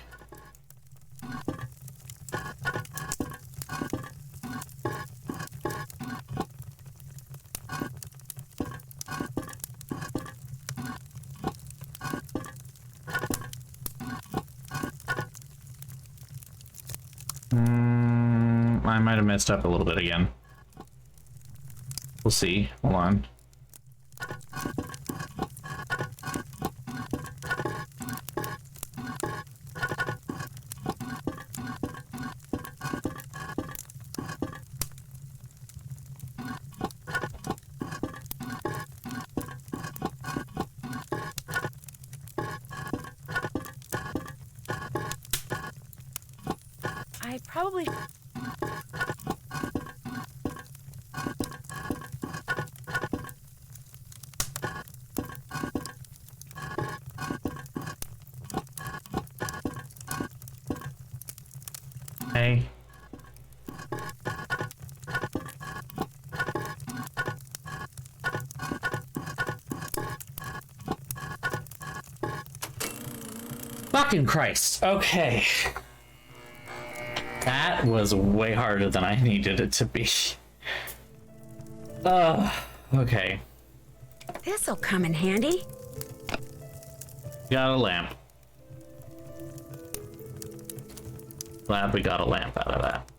I might have messed up a little bit again. We'll see. Hold on. I probably... Hey. Fucking Christ. Okay. That was way harder than I needed it to be. Okay. This'll come in handy. Got a lamp. Glad we got a lamp out of that.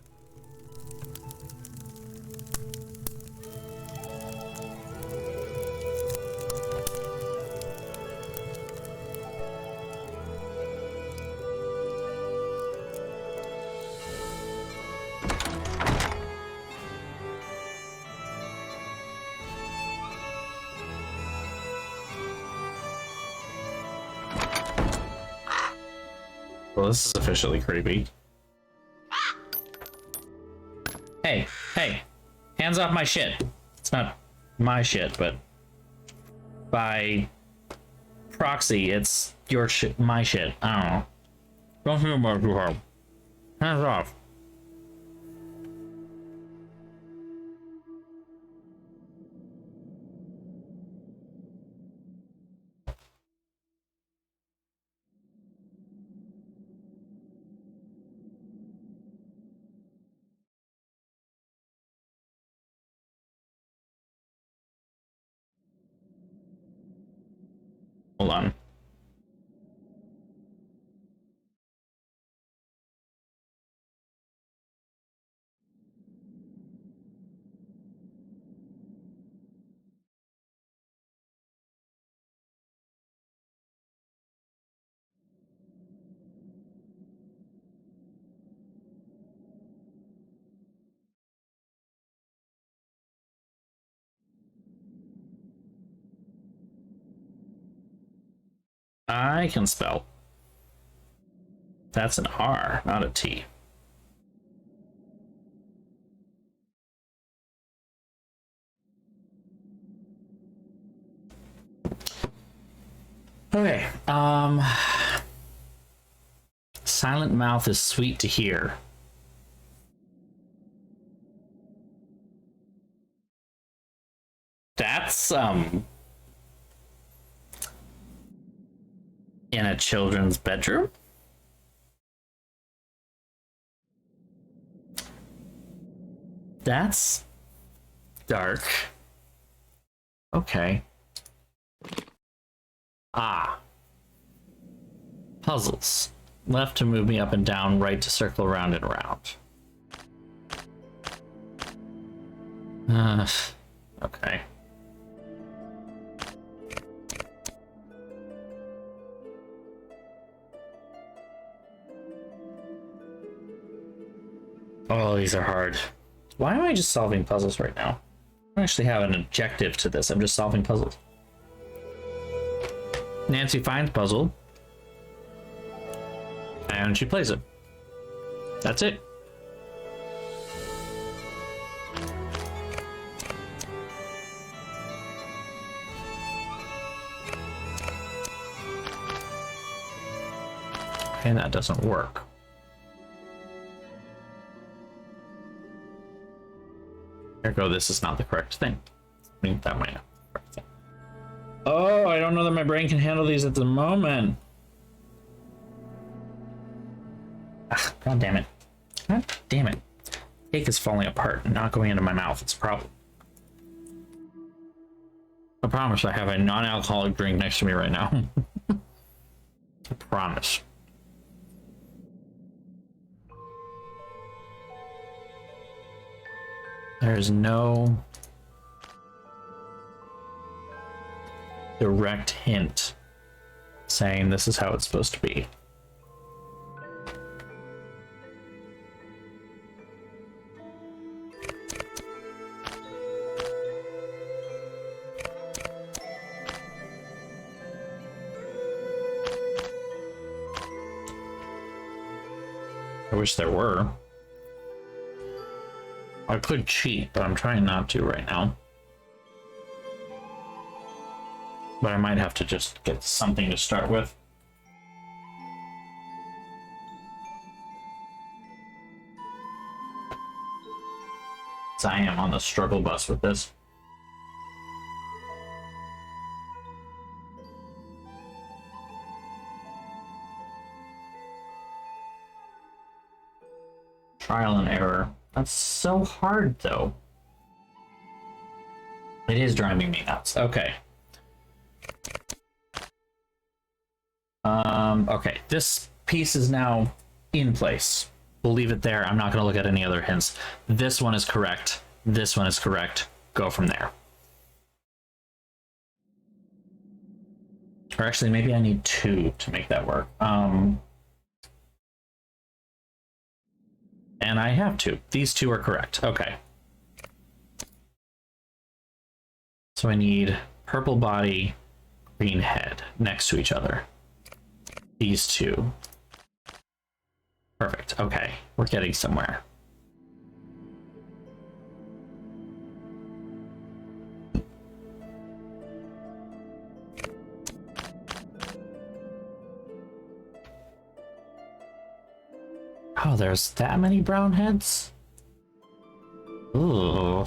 Well, this is officially creepy. Hey, hey, hands off my shit. It's not my shit, but by proxy, it's your shit, my shit. I don't know. Don't think about it too hard. Hands off. Hold on. I can spell. That's an R, not a T. Okay, silent mouth is sweet to hear. That's, in a children's bedroom? That's dark. Okay. Ah. Puzzles. Left to move me up and down, right to circle around and around. Okay. Oh, these are hard. Why am I just solving puzzles right now? I don't actually have an objective to this. I'm just solving puzzles. Nancy finds puzzle. And she plays it. That's it. And that doesn't work. Ergo, this is not the correct thing. I mean, that might not be the correct thing. Oh, I don't know that my brain can handle these at the moment. Ah, God damn it. God damn it. Cake is falling apart and not going into my mouth. It's a problem. I promise I have a non-alcoholic drink next to me right now. I promise. There's no direct hint saying this is how it's supposed to be. I wish there were. I could cheat, but I'm trying not to right now. But I might have to just get something to start with. So I am on the struggle bus with this. Trial and error. That's so hard, though. It is driving me nuts. Okay. Okay. This piece is now in place. We'll leave it there. I'm not going to look at any other hints. This one is correct. This one is correct. Go from there. Or actually, maybe I need two to make that work. And I have two. These two are correct. Okay. So I need purple body, green head next to each other. These two. Perfect. Okay. We're getting somewhere. Oh, there's that many brown heads? Ooh.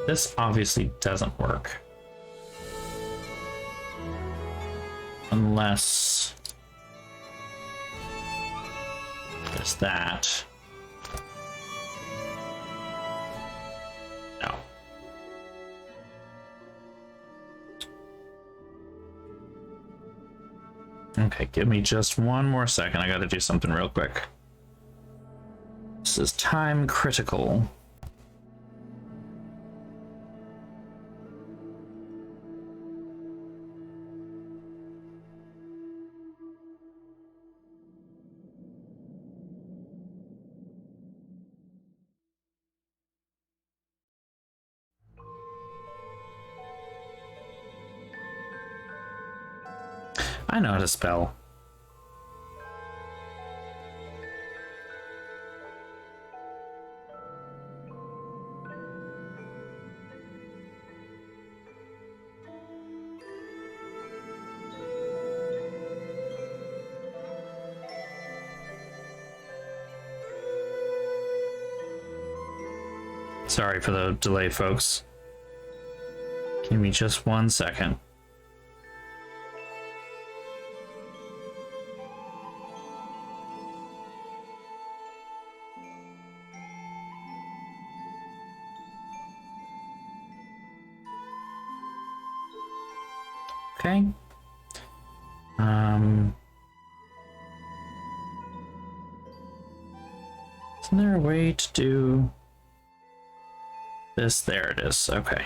This obviously doesn't work. Unless there's that. No. Okay, give me just one more second. I gotta do something real quick. This is time critical. I know how to spell. Sorry for the delay, folks. Give me just 1 second. Okay. Isn't there a way to do this? There it is. Okay.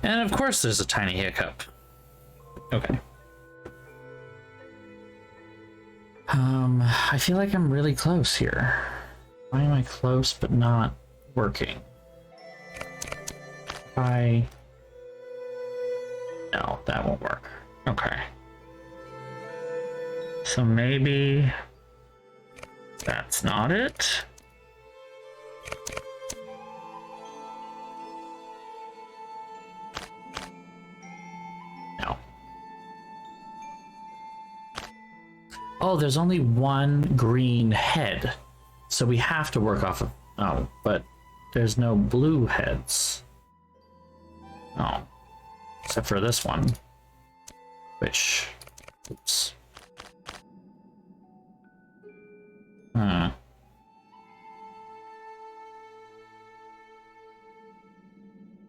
And of course there's a tiny hiccup. Okay. I feel like I'm really close here. Why am I close but not working? No, that won't work. Okay. So maybe that's not it. No. Oh, there's only one green head. So we have to work off of... Oh, but there's no blue heads. Oh. Except for this one. Which... Oops. I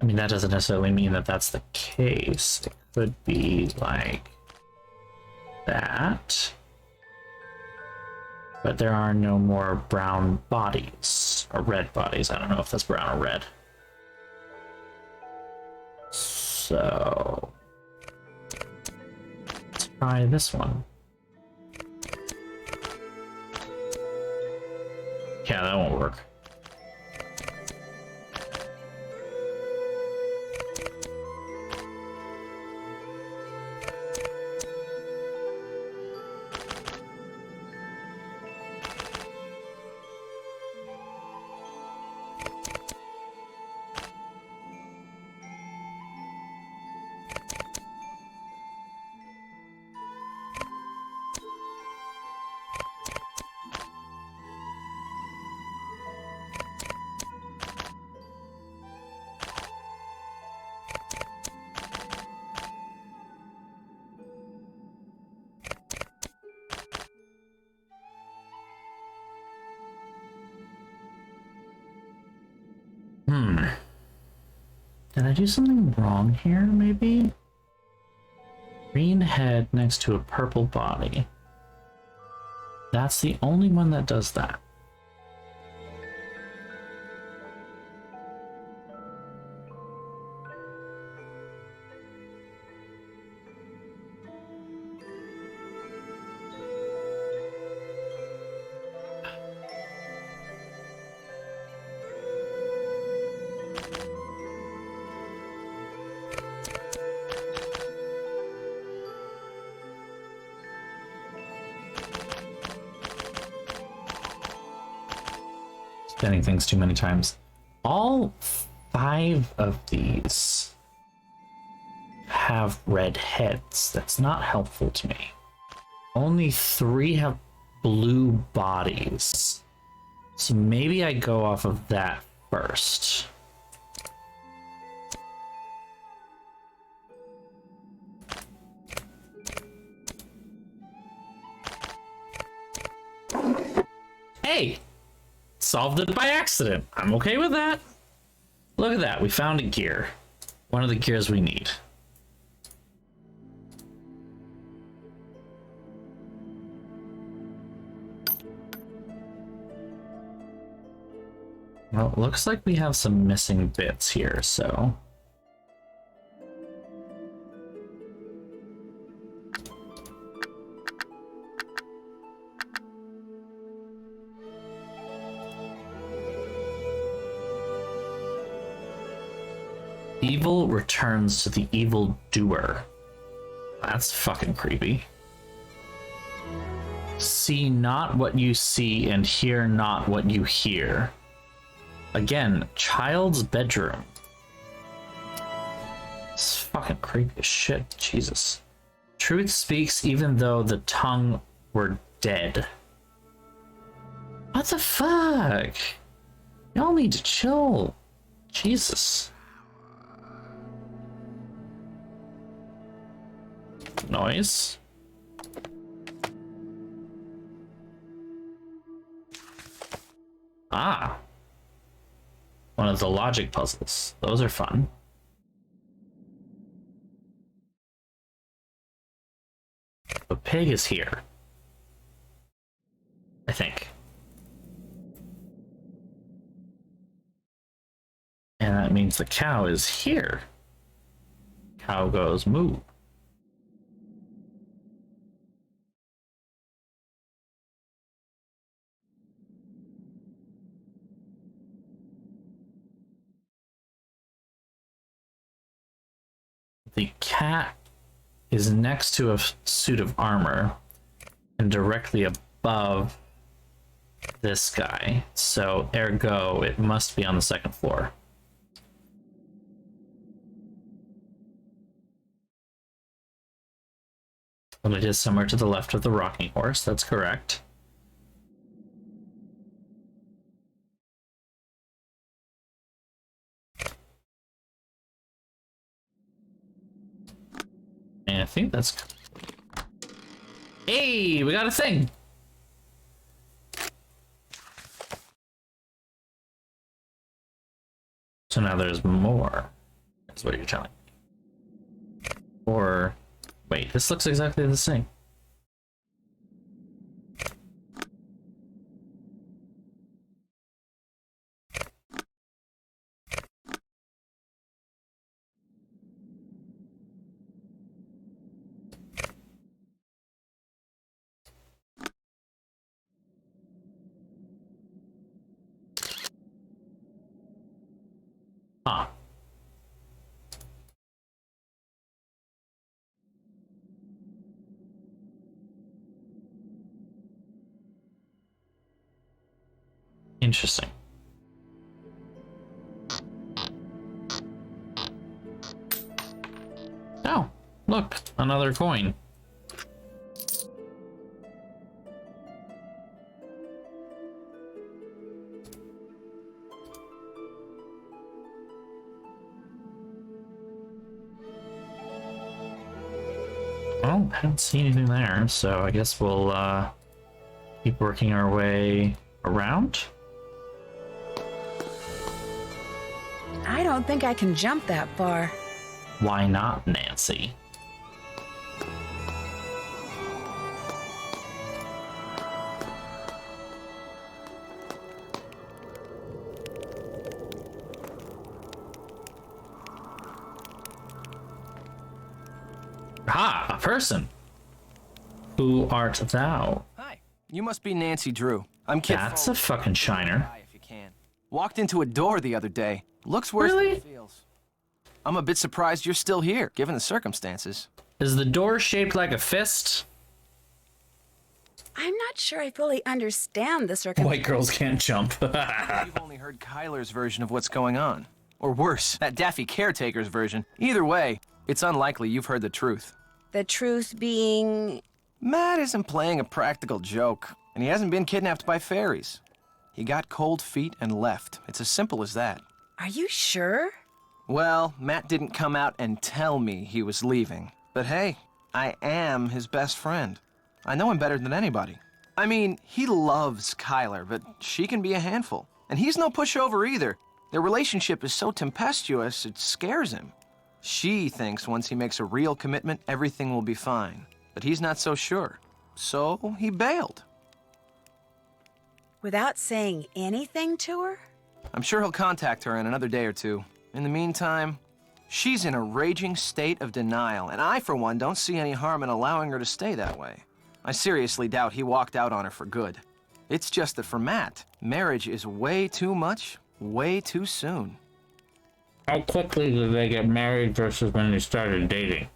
mean, that doesn't necessarily mean that that's the case. It could be like that. But there are no more brown bodies. Or red bodies. I don't know if that's brown or red. So... let's try this one. Yeah, that won't work. Did I do something wrong here, maybe? Green head next to a purple body. That's the only one that does that. Spinning things too many times. All 5 of these have red heads. That's not helpful to me. Only 3 have blue bodies. So maybe I go off of that first. Hey! Solved it by accident. I'm okay with that. Look at that. We found a gear. One of the gears we need. Well, it looks like we have some missing bits here, so... Evil returns to the evil doer. That's fucking creepy. See not what you see and hear not what you hear. Again, child's bedroom. It's fucking creepy as shit. Jesus. Truth speaks even though the tongue were dead. What the fuck? Y'all need to chill. Jesus. Noise. Ah. One of the logic puzzles. Those are fun. The pig is here. I think. And that means the cow is here. Cow goes moo. The cat is next to a suit of armor and directly above this guy, so ergo it must be on the second floor. Well, it is somewhere to the left of the rocking horse, that's correct. And I think that's... Hey, we got a thing! So now there's more. That's what you're telling me. Or... Wait, this looks exactly the same. Huh. Interesting. Oh, look, another coin. Well, I don't see anything there, so I guess we'll keep working our way around. I don't think I can jump that far. Why not, Nancy? Ha! A person! Who art thou? Hi, you must be Nancy Drew. I'm Kit. That's a fucking shiner. If you can. Walked into a door the other day. Looks worse than it feels. I'm a bit surprised you're still here, given the circumstances. Is the door shaped like a fist? I'm not sure I fully understand the circumstances. White girls can't jump. You've only heard Kyler's version of what's going on. Or worse, that daffy caretaker's version. Either way, it's unlikely you've heard the truth. The truth being... Matt isn't playing a practical joke, and he hasn't been kidnapped by fairies. He got cold feet and left. It's as simple as that. Are you sure? Well, Matt didn't come out and tell me he was leaving. But hey, I am his best friend. I know him better than anybody. I mean, he loves Kyler, but she can be a handful. And he's no pushover either. Their relationship is so tempestuous, it scares him. She thinks once he makes a real commitment, everything will be fine. But he's not so sure. So he bailed. Without saying anything to her? I'm sure he'll contact her in another day or two. In the meantime, she's in a raging state of denial, and I, for one, don't see any harm in allowing her to stay that way. I seriously doubt he walked out on her for good. It's just that for Matt, marriage is way too much, way too soon. How quickly did they get married versus when they started dating?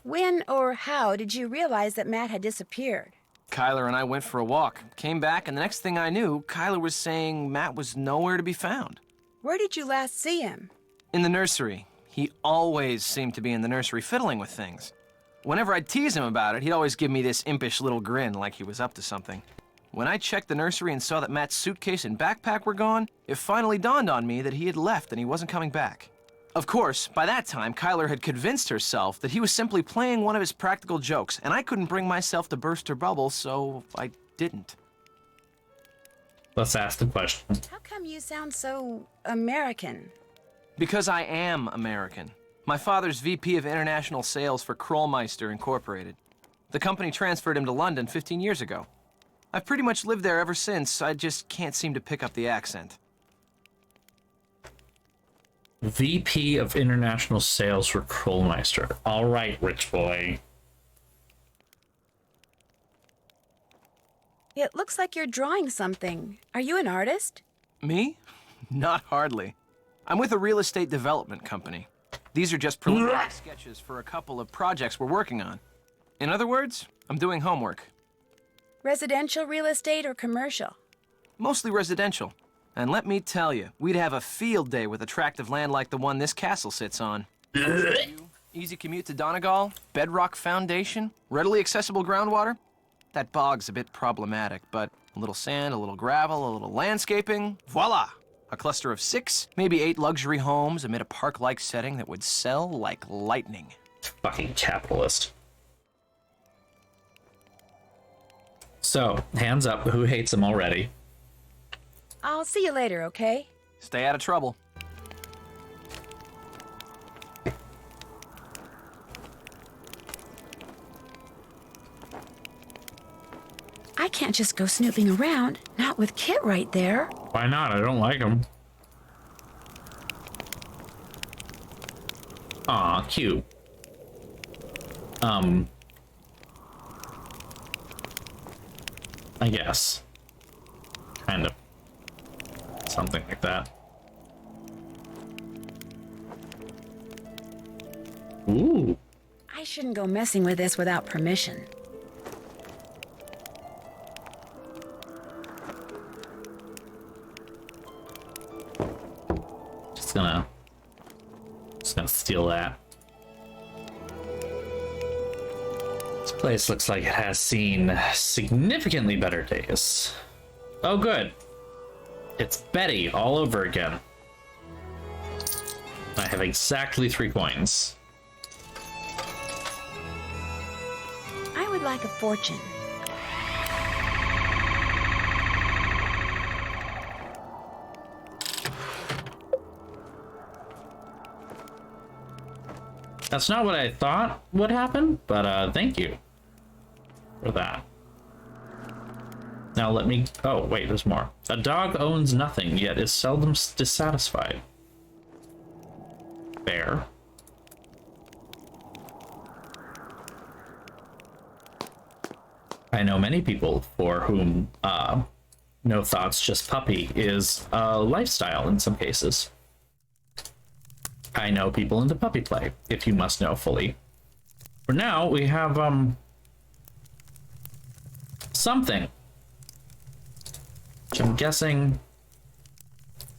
When or how did you realize that Matt had disappeared? Kyler and I went for a walk, came back, and the next thing I knew, Kyler was saying Matt was nowhere to be found. Where did you last see him? In the nursery. He always seemed to be in the nursery fiddling with things. Whenever I'd tease him about it, he'd always give me this impish little grin like he was up to something. When I checked the nursery and saw that Matt's suitcase and backpack were gone, it finally dawned on me that he had left and he wasn't coming back. Of course, by that time, Kyler had convinced herself that he was simply playing one of his practical jokes, and I couldn't bring myself to burst her bubble, so I didn't. Let's ask the question. How come you sound so American? Because I am American. My father's VP of International Sales for Krollmeister Incorporated. The company transferred him to London 15 years ago. I've pretty much lived there ever since, I just can't seem to pick up the accent. VP of International Sales for Krollmeister. All right, rich boy. It looks like you're drawing something. Are you an artist? Me? Not hardly. I'm with a real estate development company. These are just preliminary sketches for a couple of projects we're working on. In other words, I'm doing homework. Residential real estate or commercial? Mostly residential. And let me tell you, we'd have a field day with attractive land like the one this castle sits on. Easy commute to Donegal, bedrock foundation, readily accessible groundwater. That bog's a bit problematic, but a little sand, a little gravel, a little landscaping, voila! A cluster of 6, maybe 8 luxury homes amid a park-like setting that would sell like lightning. Fucking capitalist. So, hands up, who hates him already? I'll see you later, okay? Stay out of trouble. I can't just go snooping around, not with Kit right there. Why not? I don't like him. Aw, cute. I guess. Kind of. Something like that. Ooh. I shouldn't go messing with this without permission. Just gonna steal that. This place looks like it has seen significantly better days. Oh, good. It's Betty all over again. I have exactly 3 coins. I would like a fortune. That's not what I thought would happen, but thank you for that. Now let me... Oh, wait, there's more. A dog owns nothing, yet is seldom dissatisfied. Fair. I know many people for whom no thoughts, just puppy is a lifestyle in some cases. I know people into puppy play, if you must know fully. For now, we have, something. Which I'm guessing...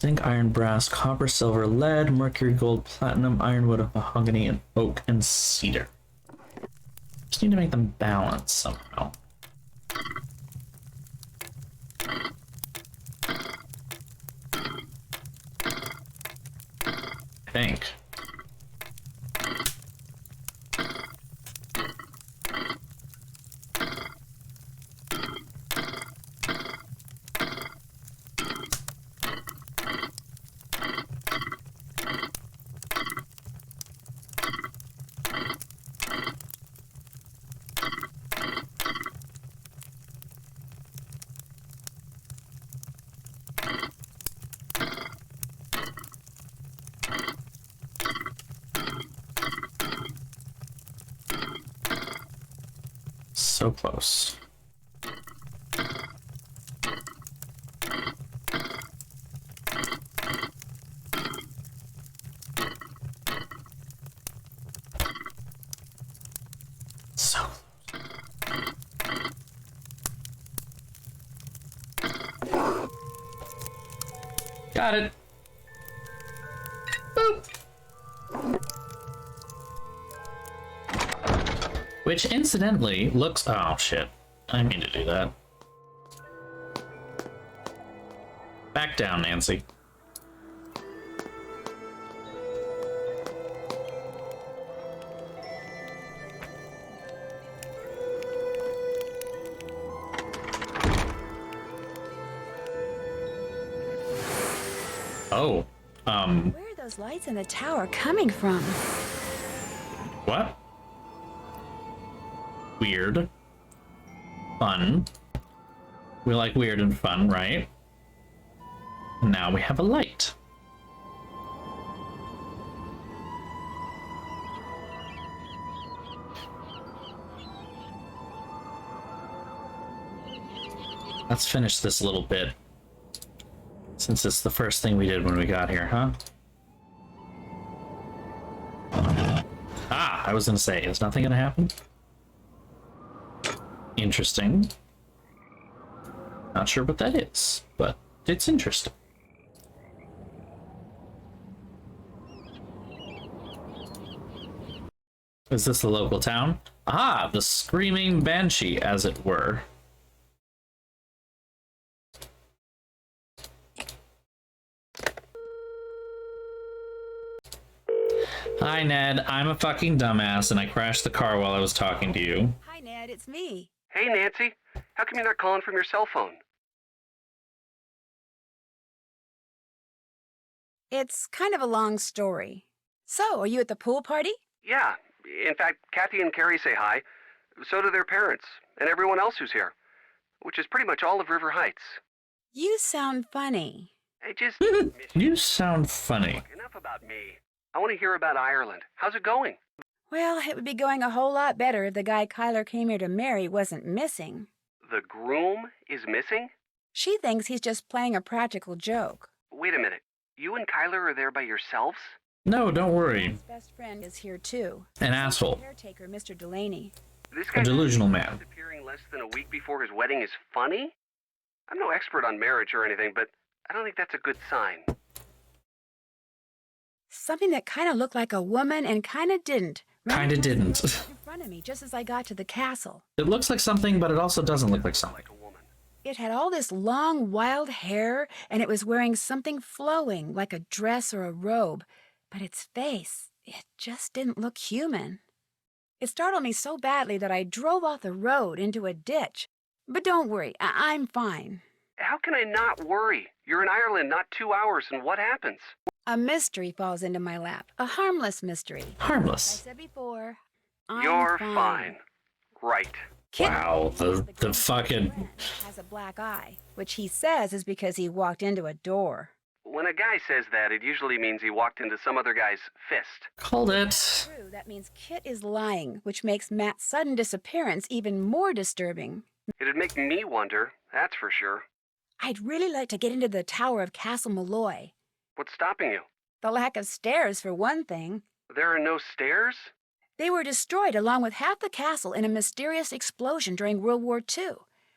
Zinc, iron, brass, copper, silver, lead, mercury, gold, platinum, ironwood, mahogany, and oak, and cedar. Just need to make them balance somehow. I think. So close. So. Got it. Boop. Which incidentally looks. Oh shit. I didn't mean to do that. Back down, Nancy. Oh, Where are those lights in the tower coming from? what? Weird. Fun. We like weird and fun, right? Now we have a light. Let's finish this little bit. Since it's the first thing we did when we got here, huh? Ah, I was gonna say, is nothing gonna happen? Interesting. Not sure what that is, but it's interesting. Is this the local town? Ah, the Screaming Banshee, as it were. Hi, Ned. I'm a fucking dumbass, and I crashed the car while I was talking to you. Hi, Ned, it's me. Hey, Nancy. How come you're not calling from your cell phone? It's kind of a long story. So, are you at the pool party? Yeah. In fact, Kathy and Carrie say hi. So do their parents, and everyone else who's here. Which is pretty much all of River Heights. You sound funny. I just... You sound funny. Enough about me. I want to hear about Ireland. How's it going? Well, it would be going a whole lot better if the guy Kyler came here to marry wasn't missing. The groom is missing? She thinks he's just playing a practical joke. Wait a minute. You and Kyler are there by yourselves? No, don't worry. His best friend is here too. An asshole. Caretaker, Mr. Delaney. This A guy delusional man. disappearing less than a week before his wedding is funny? I'm no expert on marriage or anything, but I don't think that's a good sign. Something that kind of looked like a woman and kind of didn't. ran Kinda across the didn't. road in front of me just as I got to the castle. It looks like something, but it also doesn't look like something. Like a woman. It had all this long, wild hair, and it was wearing something flowing, like a dress or a robe. But its face, it just didn't look human. It startled me so badly that I drove off the road into a ditch. But don't worry, I'm fine. How can I not worry? You're in Ireland not 2 hours, and what happens? A mystery falls into my lap. A harmless mystery. I Harmless. said before, I'm You're fine. fine. Right. Kit Wow, the girl fucking... has a black eye, which he says is because he walked into a door. When a guy says that, it usually means he walked into some other guy's fist. Called it. True, that means Kit is lying, which makes Matt's sudden disappearance even more disturbing. It'd make me wonder, that's for sure. I'd really like to get into the tower of Castle Malloy. What's stopping you? The lack of stairs, for one thing. There are no stairs? They were destroyed along with half the castle in a mysterious explosion during World War II.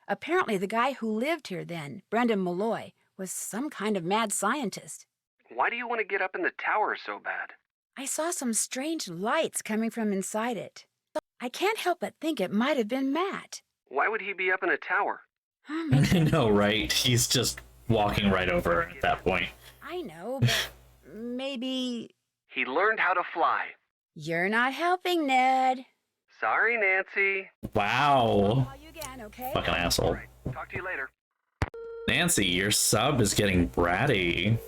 Apparently, the guy who lived here then, Brendan Malloy, was some kind of mad scientist. Why do you want to get up in the tower so bad? I saw some strange lights coming from inside it. I can't help but think it might have been Matt. Why would he be up in a tower? No, right? He's just walking right over her at that point. I know, but maybe... He learned how to fly. You're not helping, Ned. Sorry, Nancy. Wow. Call you again, okay? Fucking asshole. Right. Talk to you later. Nancy, your sub is getting bratty.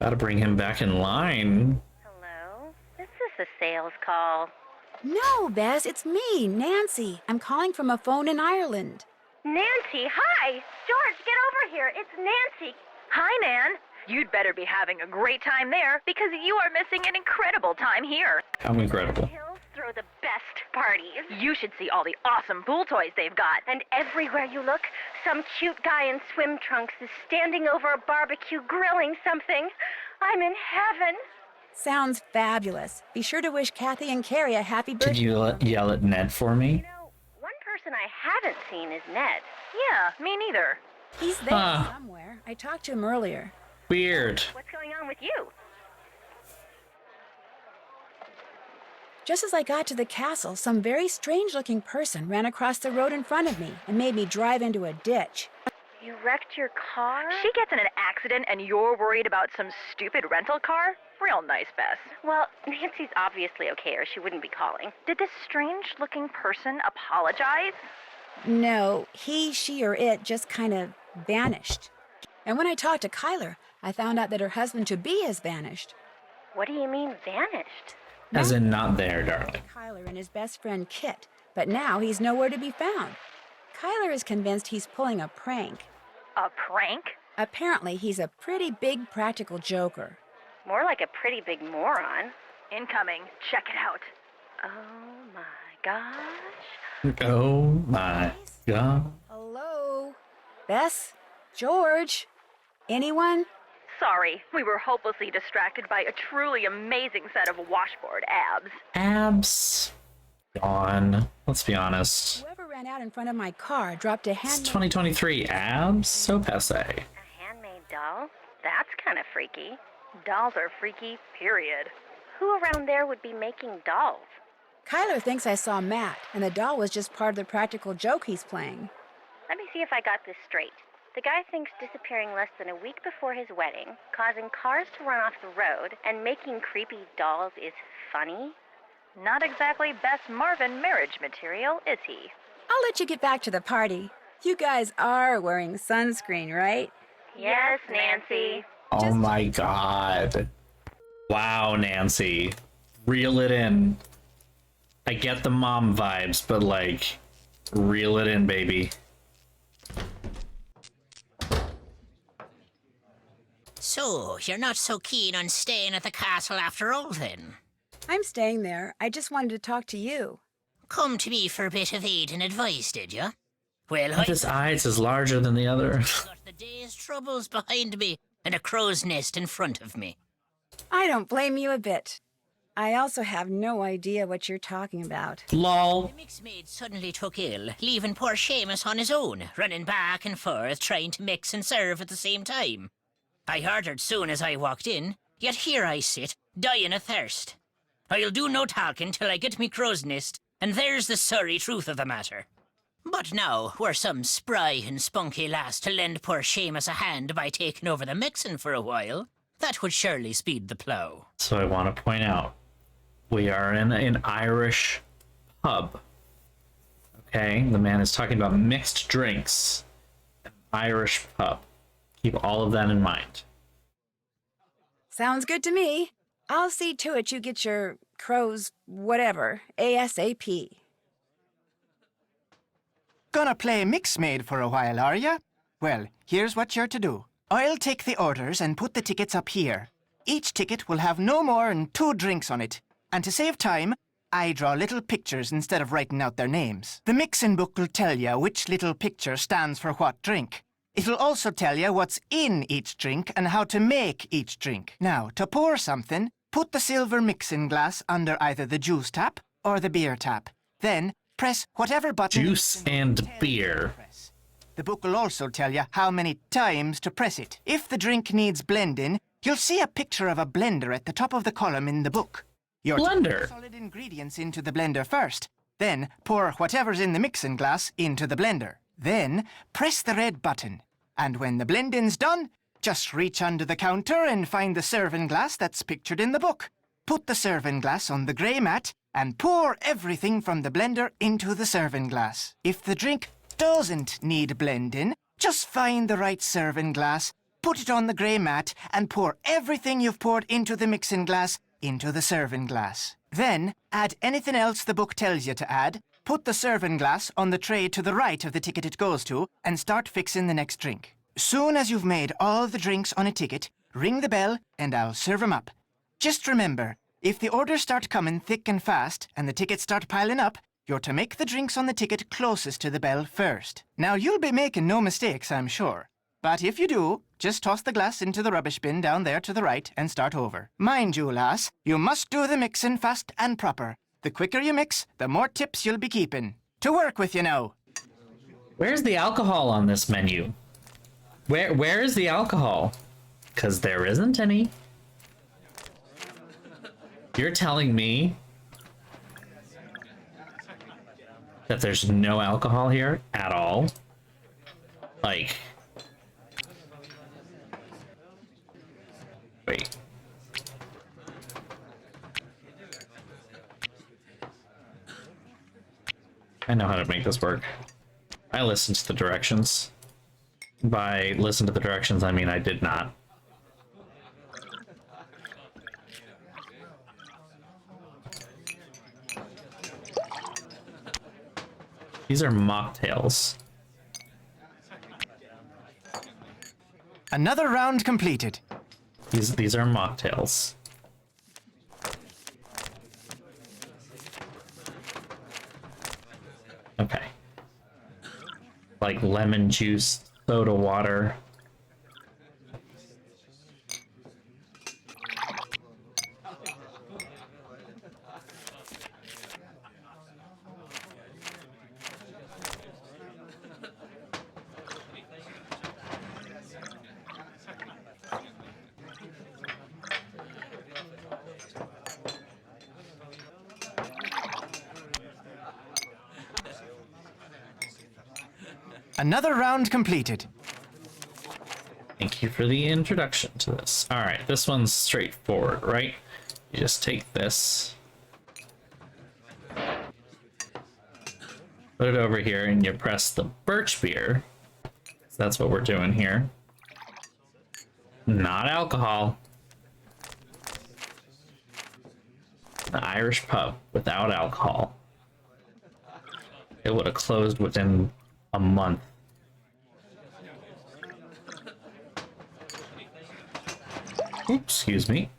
Gotta bring him back in line. Hello? Is this a sales call? No, Bess, it's me, Nancy. I'm calling from a phone in Ireland. Nancy, hi! George, get over here. It's Nancy. Hi, Nan. You'd better be having a great time there because you are missing an incredible time here. How incredible. Hills throw the best parties. You should see all the awesome pool toys they've got. And everywhere you look, some cute guy in swim trunks is standing over a barbecue grilling something. I'm in heaven. Sounds fabulous. Be sure to wish Kathy and Carrie a happy birthday. Could you yell at Ned for me? You know, one person I haven't seen is Ned. Yeah, me neither. He's there somewhere. I talked to him earlier. Weird. What's going on with you? Just as I got to the castle, some very strange-looking person ran across the road in front of me and made me drive into a ditch. You wrecked your car? She gets in an accident and you're worried about some stupid rental car? Real nice, Bess. Well, Nancy's obviously okay or she wouldn't be calling. Did this strange-looking person apologize? No, he, she, or it just kind of vanished. And when I talked to Kyler, I found out that her husband-to-be has vanished. What do you mean, vanished? As in not there, darling. Kyler and his best friend Kit, but now he's nowhere to be found. Kyler is convinced he's pulling a prank. A prank? Apparently, he's a pretty big practical joker. More like a pretty big moron. Incoming. Check it out. Oh my gosh. Oh my god. Hello? Bess? George? Anyone? Sorry, we were hopelessly distracted by a truly amazing set of washboard abs. Abs. Gone. Let's be honest. Whoever ran out in front of my car dropped a It's handmade... 2023. Abs? So passe. A handmade doll? That's kind of freaky. Dolls are freaky, period. Who around there would be making dolls? Kyler thinks I saw Matt, and the doll was just part of the practical joke he's playing. Let me see if I got this straight. The guy thinks disappearing less than a week before his wedding, causing cars to run off the road, and making creepy dolls is funny? Not exactly Bess Marvin marriage material, is he? I'll let you get back to the party. You guys are wearing sunscreen, right? Yes, Nancy. Oh my god. Wow, Nancy. Reel it in. I get the mom vibes, but like, reel it in, baby. So, you're not so keen on staying at the castle after all, then? I'm staying there. I just wanted to talk to you. Come to me for a bit of aid and advice, did you? Well, But this eyes is larger than the other. I've got the day's troubles behind me and a crow's nest in front of me. I don't blame you a bit. I also have no idea what you're talking about. Lol. The mix maid suddenly took ill, leaving poor Seamus on his own, running back and forth, trying to mix and serve at the same time. I ordered soon as I walked in, yet here I sit, dying of thirst. I'll do no talking till I get me crow's nest, and there's the sorry truth of the matter. But now, were some spry and spunky lass to lend poor Seamus a hand by taking over the mixing for a while, that would surely speed the plough. So I want to point out, we are in an Irish pub. Okay, the man is talking about mixed drinks. An Irish pub. Keep all of that in mind. Sounds good to me. I'll see to it you get your crows whatever, ASAP. Gonna play mix maid for a while, are ya? Well, here's what you're to do. I'll take the orders and put the tickets up here. Each ticket will have no more than 2 drinks on it. And to save time, I draw little pictures instead of writing out their names. The mixing book will tell you which little picture stands for what drink. It'll also tell you what's in each drink and how to make each drink. Now, to pour something, put the silver mixing glass under either the juice tap or the beer tap. Then, press whatever button... Juice and beer. The book will also tell you how many times to press it. If the drink needs blending, you'll see a picture of a blender at the top of the column in the book. You're to Blender. put solid ingredients into the blender first. Then, pour whatever's in the mixing glass into the blender. Then, press the red button. And when the blending's done, just reach under the counter and find the serving glass that's pictured in the book. Put the serving glass on the grey mat and pour everything from the blender into the serving glass. If the drink doesn't need blending, just find the right serving glass, put it on the grey mat, and pour everything you've poured into the mixing glass into the serving glass. Then, add anything else the book tells you to add, put the serving glass on the tray to the right of the ticket it goes to, and start fixing the next drink. Soon as you've made all the drinks on a ticket, ring the bell and I'll serve 'em up. Just remember, If the orders start coming thick and fast and the tickets start piling up, you're to make the drinks on the ticket closest to the bell first. Now, you'll be making no mistakes, I'm sure. But if you do, just toss the glass into the rubbish bin down there to the right and start over. Mind you, lass, you must do the mixing fast and proper. The quicker you mix, the more tips you'll be keeping. To work with you now. Where's the alcohol on this menu? Where is the alcohol? Because there isn't any. You're telling me that there's no alcohol here at all? Like... Wait. I know how to make this work. I listened to the directions. By listen to the directions, I mean I did not. These are mocktails. Another round completed. These are mocktails. Okay. Like lemon juice, soda water. Another round completed. Thank you for the introduction to this. All right, this one's straightforward, right? You just take this, put it over here, and you press the birch beer. So that's what we're doing here. Not alcohol. The Irish pub without alcohol. It would have closed within a month. Oops, excuse me.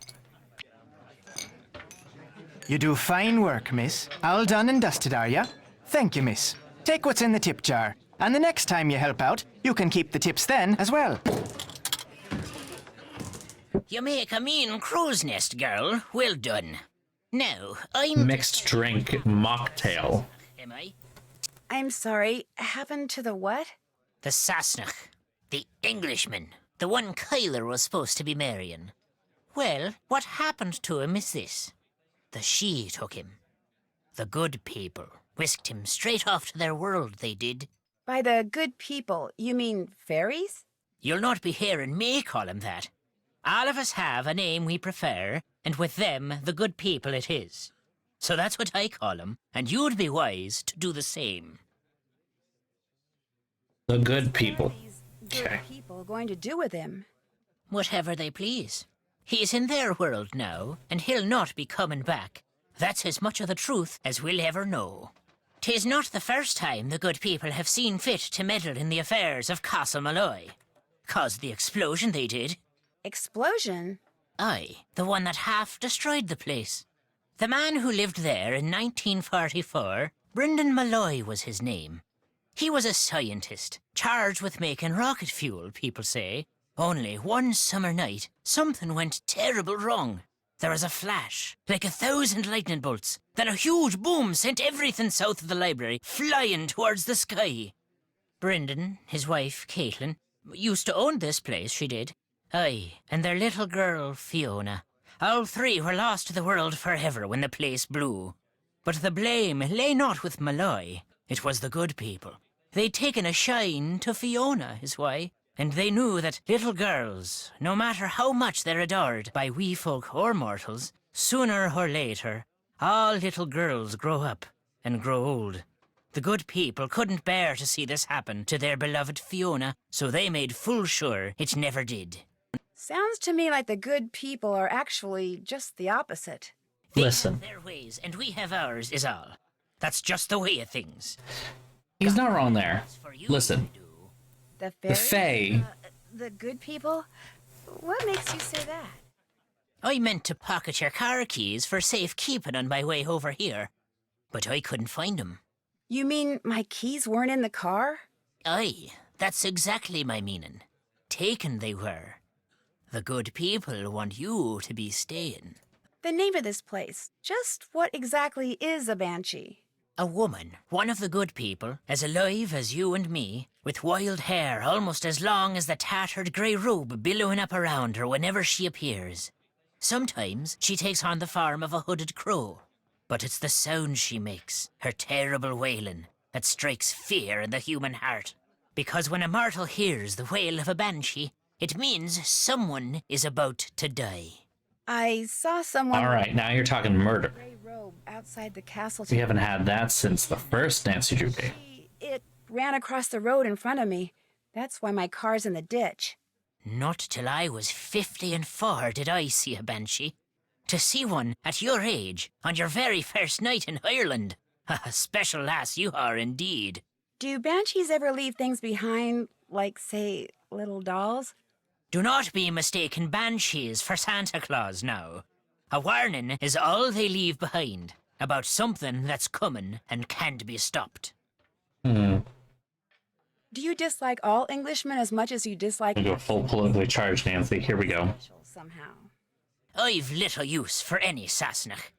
You do fine work, miss. All done and dusted, are ya? Thank you, miss. Take what's in the tip jar, and the next time you help out, you can keep the tips then as well. You make a mean crow's nest, girl. Well done. Now, I'm... Mixed drink mocktail. Am I? I'm sorry, happened to the what? The Sassenach. The Englishman. The one Kyler was supposed to be marrying. Well, what happened to him is this. The she took him. The good people whisked him straight off to their world, they did. By the good people, you mean fairies? You'll not be hearing me call him that. All of us have a name we prefer, and with them, the good people it is. So that's what I call him, and you'd be wise to do the same. The good people. What are these good people going to do with him? Whatever they please. He's in their world now, and he'll not be coming back. That's as much of the truth as we'll ever know. 'Tis not the first time the good people have seen fit to meddle in the affairs of Castle Malloy. Caused the explosion they did. Explosion? Aye, the one that half destroyed the place. The man who lived there in 1944, Brendan Malloy was his name. He was a scientist, charged with making rocket fuel, people say. Only one summer night, something went terrible wrong. There was a flash, like 1,000 lightning bolts. Then a huge boom sent everything south of the library flying towards the sky. Brendan, his wife, Caitlin, used to own this place, she did. Aye, and their little girl, Fiona. All three were lost to the world forever when the place blew. But the blame lay not with Malloy. It was the good people. They'd taken a shine to Fiona, is why. And they knew that little girls, no matter how much they're adored by wee folk or mortals, sooner or later, all little girls grow up and grow old. The good people couldn't bear to see this happen to their beloved Fiona, so they made full sure it never did. Sounds to me like the good people are actually just the opposite. They Listen. have their ways, and we have ours, is all. That's just the way of things. He's not wrong there. For you Listen. to do. The The fairies? Fae. The good people? What makes you say that? I meant to pocket your car keys for safekeeping on my way over here, but I couldn't find 'em. You mean my keys weren't in the car? Aye, that's exactly my meaning. Taken they were. The good people want you to be staying. The name of this place. Just what exactly is a banshee? A woman, one of the good people, as alive as you and me, with wild hair almost as long as the tattered grey robe billowing up around her whenever she appears. Sometimes she takes on the form of a hooded crow, but it's the sound she makes, her terrible wailing, that strikes fear in the human heart. Because when a mortal hears the wail of a banshee, it means someone is about to die. I saw someone. All right, now you're talking murder. Gray robe outside the castle. We haven't had that since the first Nancy Drew game. It ran across the road in front of me. That's why my car's in the ditch. Not till I was 54 did I see a banshee. To see one at your age, on your very first night in Ireland. A special lass you are indeed. Do banshees ever leave things behind, like, say, little dolls? Do not be mistaken banshees for Santa Claus now. A warning is all they leave behind about something that's coming and can't be stopped. Do you dislike all Englishmen as much as you dislike... We go full politically charged, Nancy. Here we go. Somehow. I've little use for any Sassenach,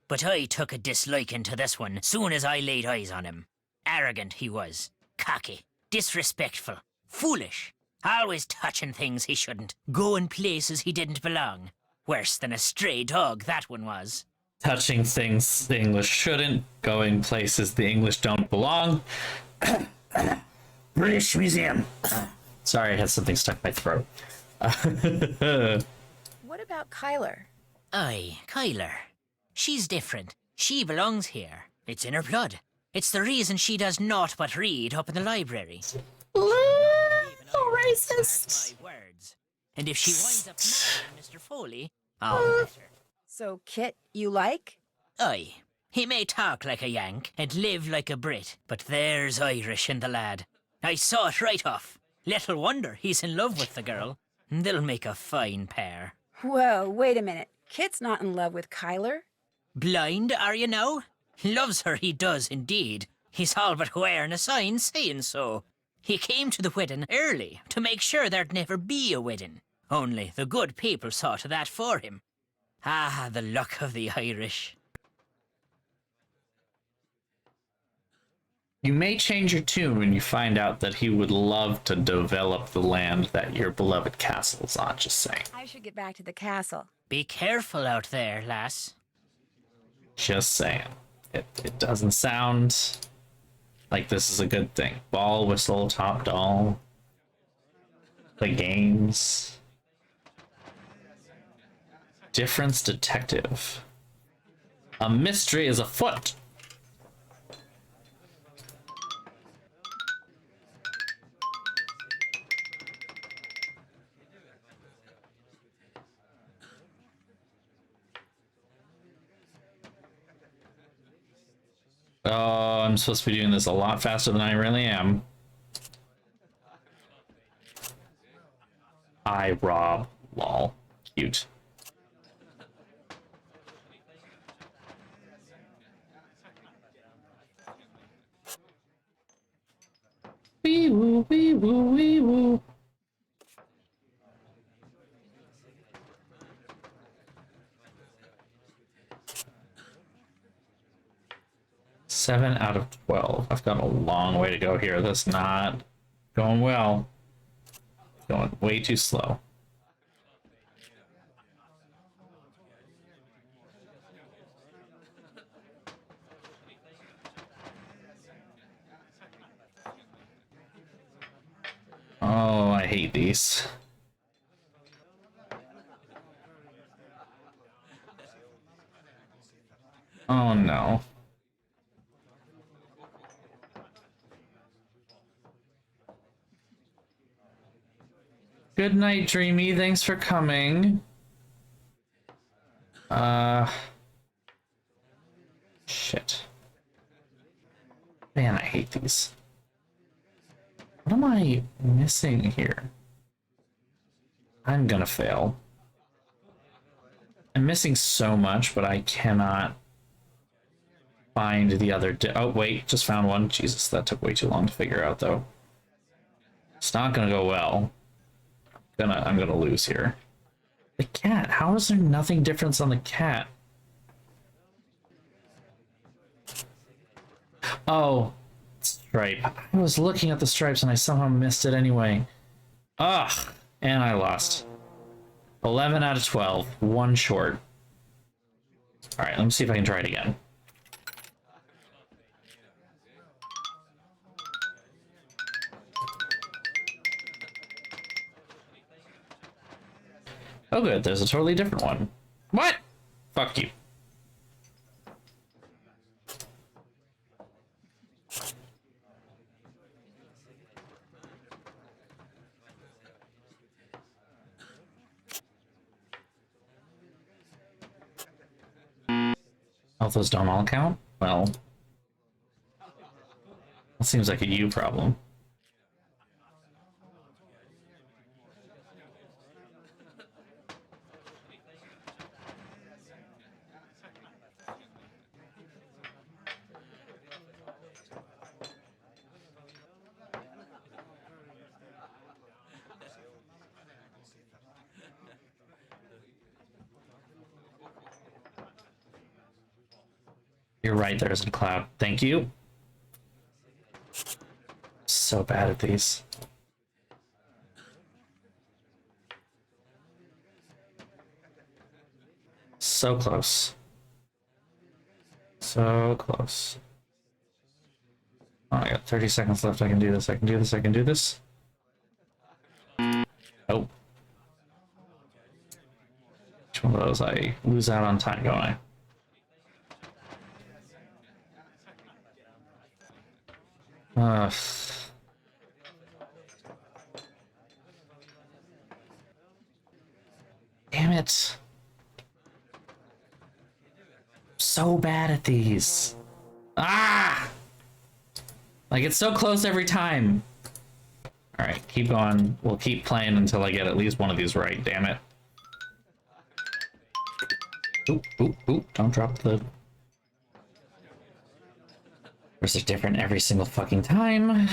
but I took a disliking to this one soon as I laid eyes on him. Arrogant he was, cocky, disrespectful, foolish, always touching things he shouldn't, going places he didn't belong. Worse than a stray dog, that one was. Touching things the English shouldn't, going places the English don't belong. British Museum. Sorry, I had something stuck in my throat. What about Kyler? Aye, Kyler. She's different. She belongs here. It's in her blood. It's the reason she does naught but read up in the library. Racist. My words. And if she winds up marrying Mr. Foley, I'll let her. So, Kit, you like? Aye. He may talk like a Yank and live like a Brit, but there's Irish in the lad. I saw it right off. Little wonder he's in love with the girl. They'll make a fine pair. Whoa, wait a minute. Kit's not in love with Kyler. Blind, are you now? Loves her, he does indeed. He's all but wearing a sign saying so. He came to the wedding early to make sure there'd never be a wedding. Only the good people saw to that for him. Ah, the luck of the Irish. You may change your tune when you find out that he would love to develop the land that your beloved castle is on, just saying. I should get back to the castle. Be careful out there, lass. Just saying. It doesn't sound like this is a good thing. Ball, whistle, top doll. The games. Difference detective. A mystery is afoot. Oh, I'm supposed to be doing this a lot faster than I really am. I rob. Lol. Cute. Wee woo, wee woo, wee woo. Seven out of 12. I've got a long way to go here. That's not going well. Going way too slow. Oh, I hate these. Oh no. Good night, Dreamy. Thanks for coming. Shit. Man, I hate these. What am I missing here? I'm gonna fail. I'm missing so much, but I cannot find the other. Oh wait, just found one. Jesus, that took way too long to figure out, though. It's not gonna go well. I'm gonna lose here. The cat. How is there nothing different on the cat? Oh, stripe. I was looking at the stripes and I somehow missed it anyway. Ugh, and I lost. 11 out of 12. One short. All right, let me see if I can try it again. Oh good, there's a totally different one. What? Fuck you. Oh, those don't all count? Well, that seems like a you problem. You're right, there isn't a cloud. Thank you. So bad at these. So close. So close. Oh, I got 30 seconds left. I can do this. I can do this. I can do this. Oh. Which one of those? I lose out on time, don't I? Damn it. So bad at these. Ah! Like, it's so close every time. Alright, keep going. We'll keep playing until I get at least one of these right, damn it. Oop, oop, oop, don't drop the... Or is it different every single fucking time?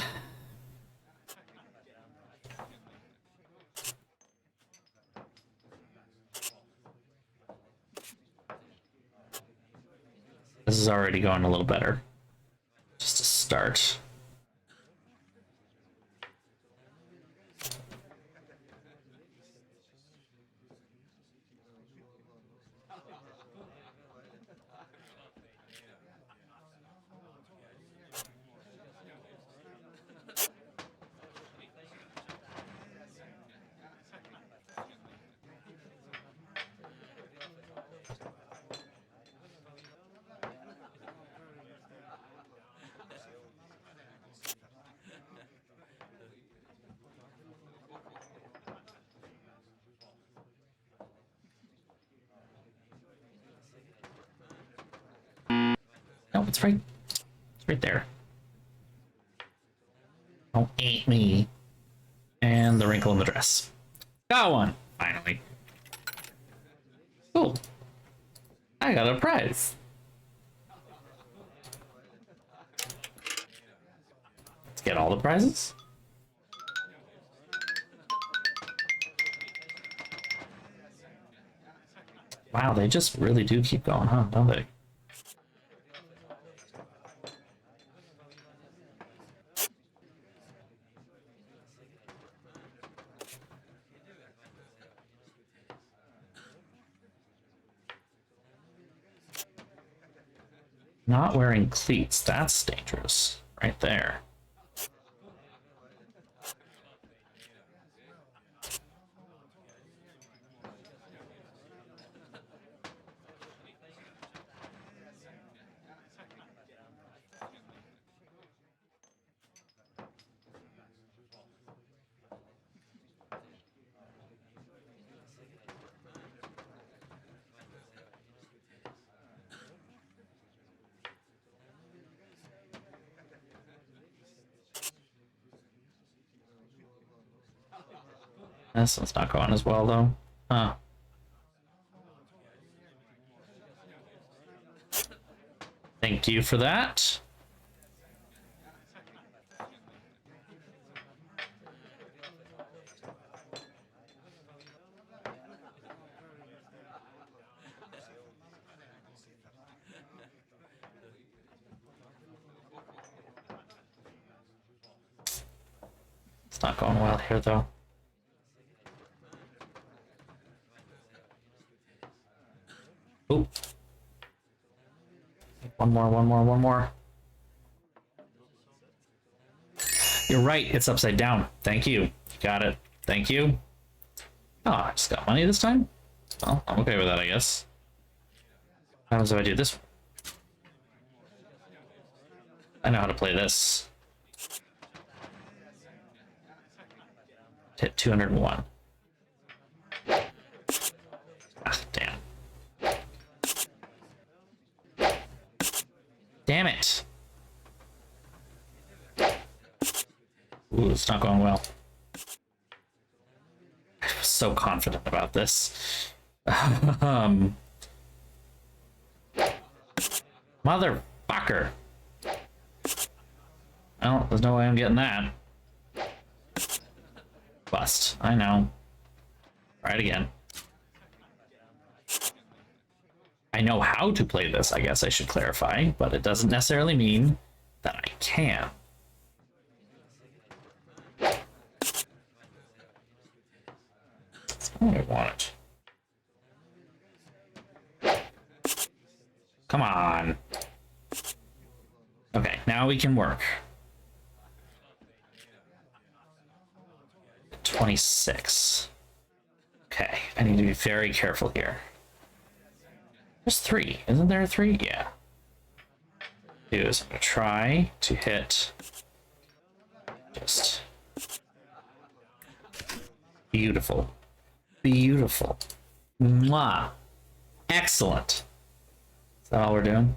This is already going a little better. Just to start. No, it's right. It's right there. Don't eat me. And the wrinkle in the dress. Got one, finally. Cool. I got a prize. Let's get all the prizes. Wow, they just really do keep going, huh? Don't they? Not wearing cleats, that's dangerous. Right there. This one's not going as well, though. Huh. Thank you for that. It's not going well here, though. Oop. One more. You're right, it's upside down. Thank you. Got it. Thank you. Oh, I just got money this time? Well, I'm okay with that, I guess. What happens if I do this? I know how to play this. Hit 201. Ah, damn. Damn it. Ooh, it's not going well. I was so confident about this. Motherfucker. Well, there's no way I'm getting that. Bust. I know. Try it again. I know how to play this, I guess I should clarify, but it doesn't necessarily mean that I can. That's how I want it. Come on. Okay, now we can work. 26. Okay, I need to be very careful here. There's 3. Isn't there a 3? Yeah. I'm going to try to hit just beautiful. Beautiful. Mwah. Excellent. Is that all we're doing?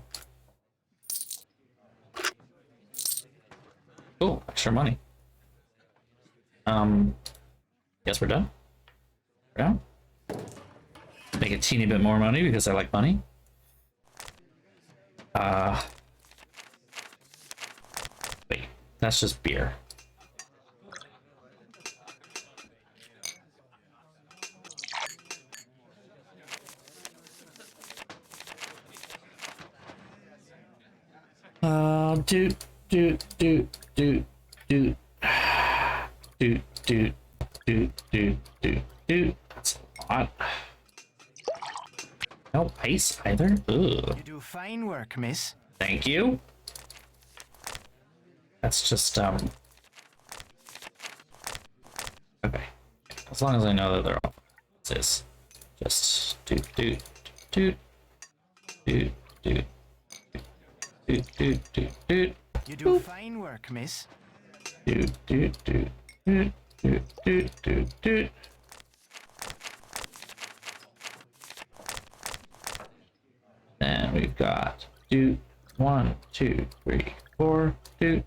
Oh, extra money. Guess we're done. We're done. Make a teeny bit more money because I like money. Wait, that's just beer. Do. That's a lot. No ice either. Ugh. You do fine work, miss. Thank you. That's just okay. As long as I know that they're all this. Just do. You do fine work, miss. Do. And we've got 1, 2, 3, 4, and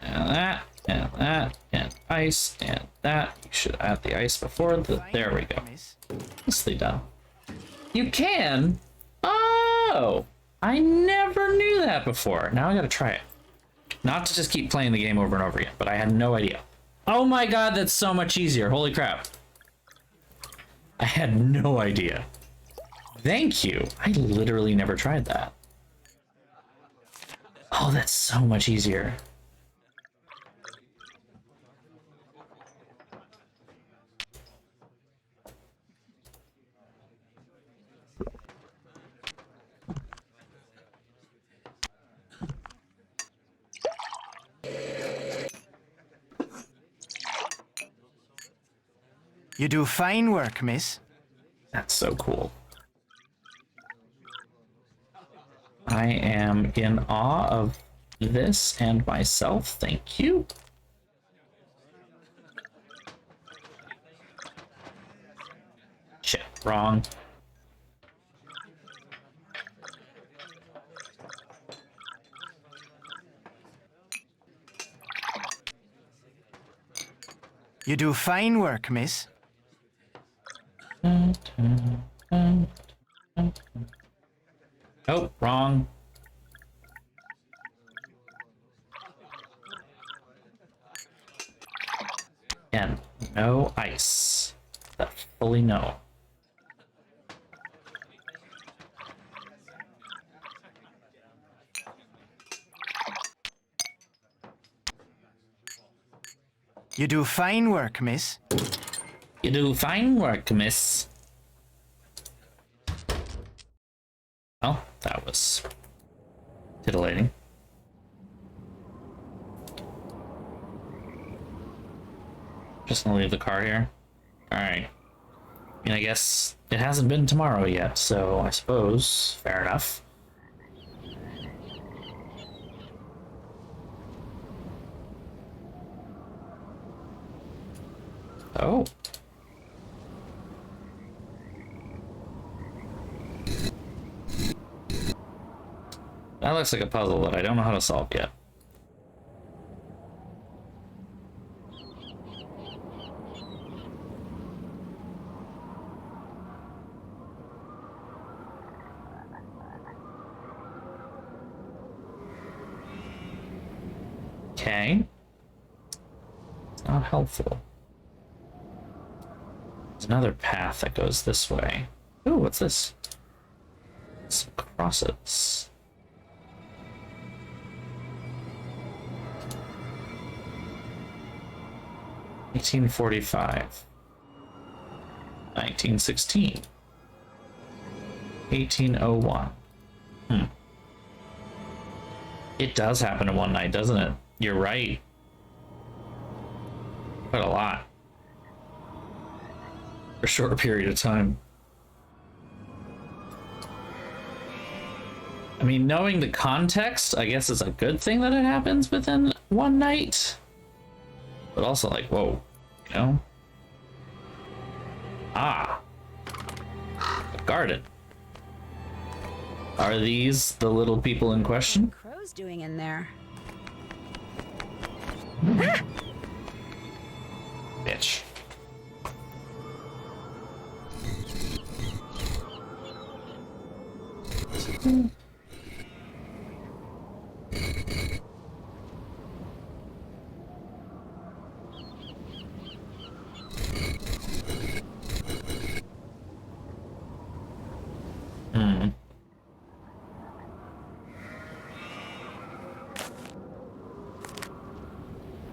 that, and ice, and that. You should add the ice before the. There we go. Nicely done. You can? Oh! I never knew that before. Now I gotta try it. Not to just keep playing the game over and over again, but I had no idea. Oh my god, that's so much easier. Holy crap. I had no idea. Thank you. I literally never tried that. Oh, that's so much easier. You do fine work, miss. That's so cool. I am in awe of this and myself. Thank you. Shit, wrong. You do fine work, miss. Oh, wrong. And no ice. That fully no. You do fine work, miss. You do fine work, miss. Well, that was titillating. Just gonna leave the car here. Alright. I mean, I guess it hasn't been tomorrow yet, so I suppose fair enough. Oh. That looks like a puzzle that I don't know how to solve yet. Okay. It's not helpful. There's another path that goes this way. Ooh, what's this? Some crosses. $1845. 1916. 1801. It does happen in one night, doesn't it? You're right. Quite a lot. For a short period of time. I mean, knowing the context, I guess is a good thing that it happens within one night. But also like, whoa, you know? Ah. A garden. Are these the little people in question? What are crows doing in there? Bitch.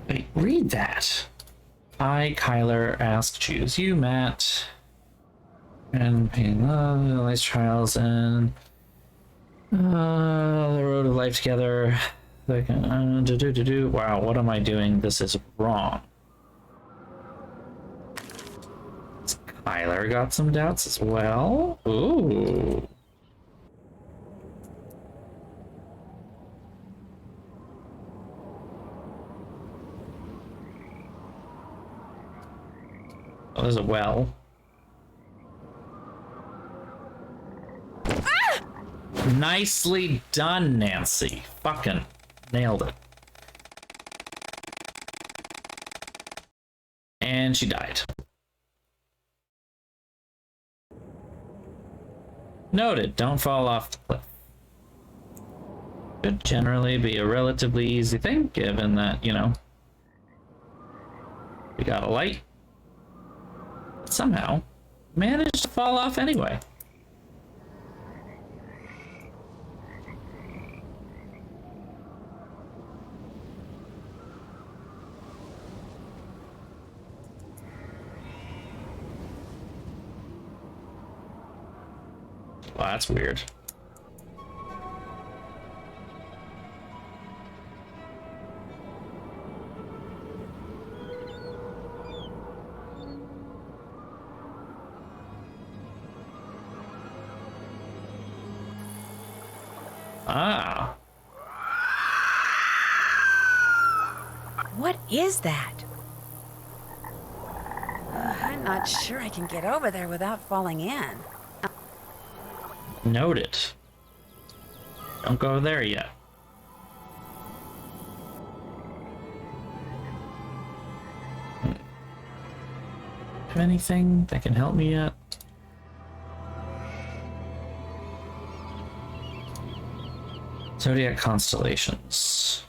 Wait, read that. I, Kyler, ask, choose you, Matt. And pain love, life's trials, and the road of life together. Wow, what am I doing? This is wrong. Kyler got some doubts as well. Ooh. Oh, there's a well. Ah! Nicely done, Nancy. Fucking nailed it. And she died. Noted, don't fall off the cliff. Should generally be a relatively easy thing, given that, you know, we got a light. But somehow, managed to fall off anyway. Well, that's weird. Ah. What is that? I'm not sure I can get over there without falling in. Noted. Don't go there yet. Have anything that can help me yet? Zodiac constellations.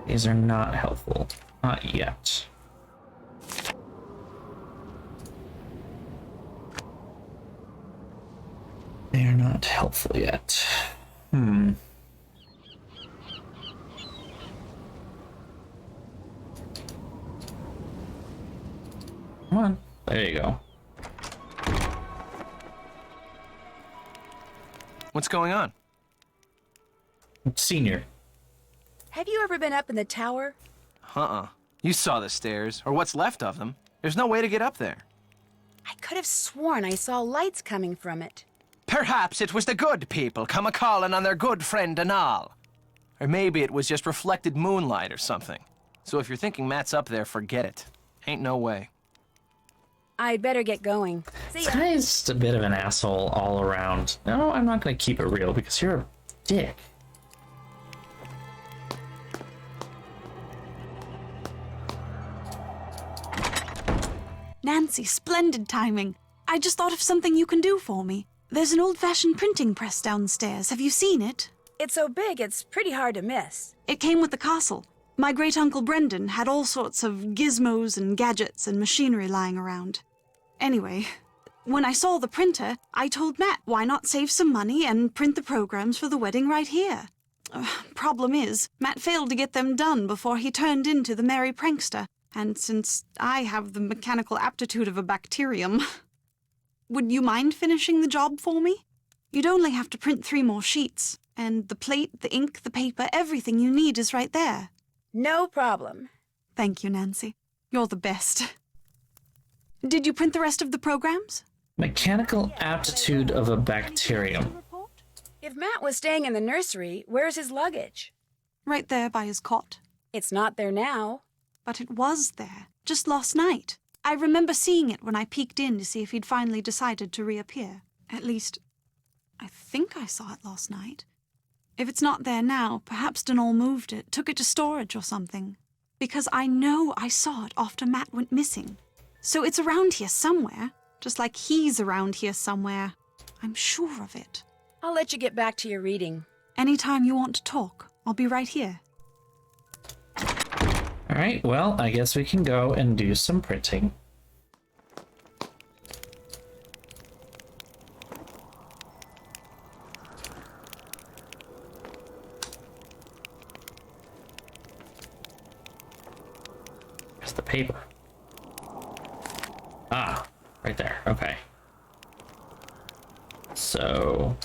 These are not helpful. Not yet. They are not helpful yet. Come on. There you go. What's going on? Senior. Have you ever been up in the tower? Uh-uh. You saw the stairs, or what's left of them. There's no way to get up there. I could have sworn I saw lights coming from it. Perhaps it was the good people come a-calling on their good friend Anal. Or maybe it was just reflected moonlight or something. So if you're thinking Matt's up there, forget it. Ain't no way. I'd better get going. See This ya. guy is just a bit of an asshole all around. No, I'm not going to keep it real because you're a dick. Nancy, splendid timing. I just thought of something you can do for me. There's an old-fashioned printing press downstairs. Have you seen it? It's so big, it's pretty hard to miss. It came with the castle. My great-uncle Brendan had all sorts of gizmos and gadgets and machinery lying around. Anyway, when I saw the printer, I told Matt why not save some money and print the programs for the wedding right here. Problem is, Matt failed to get them done before he turned into the merry prankster. And since I have the mechanical aptitude of a bacterium, would you mind finishing the job for me? You'd only have to print 3 more sheets, and the plate, the ink, the paper, everything you need is right there. No problem. Thank you, Nancy. You're the best. Did you print the rest of the programs? Mechanical aptitude of a bacterium. If Matt was staying in the nursery, where's his luggage? Right there by his cot. It's not there now. But it was there, just last night. I remember seeing it when I peeked in to see if he'd finally decided to reappear. At least, I think I saw it last night. If it's not there now, perhaps Denal moved it, took it to storage or something. Because I know I saw it after Matt went missing. So it's around here somewhere, just like he's around here somewhere. I'm sure of it. I'll let you get back to your reading. Anytime you want to talk, I'll be right here. Alright, well, I guess we can go and do some printing. Where's the paper? Ah, right there, okay. So,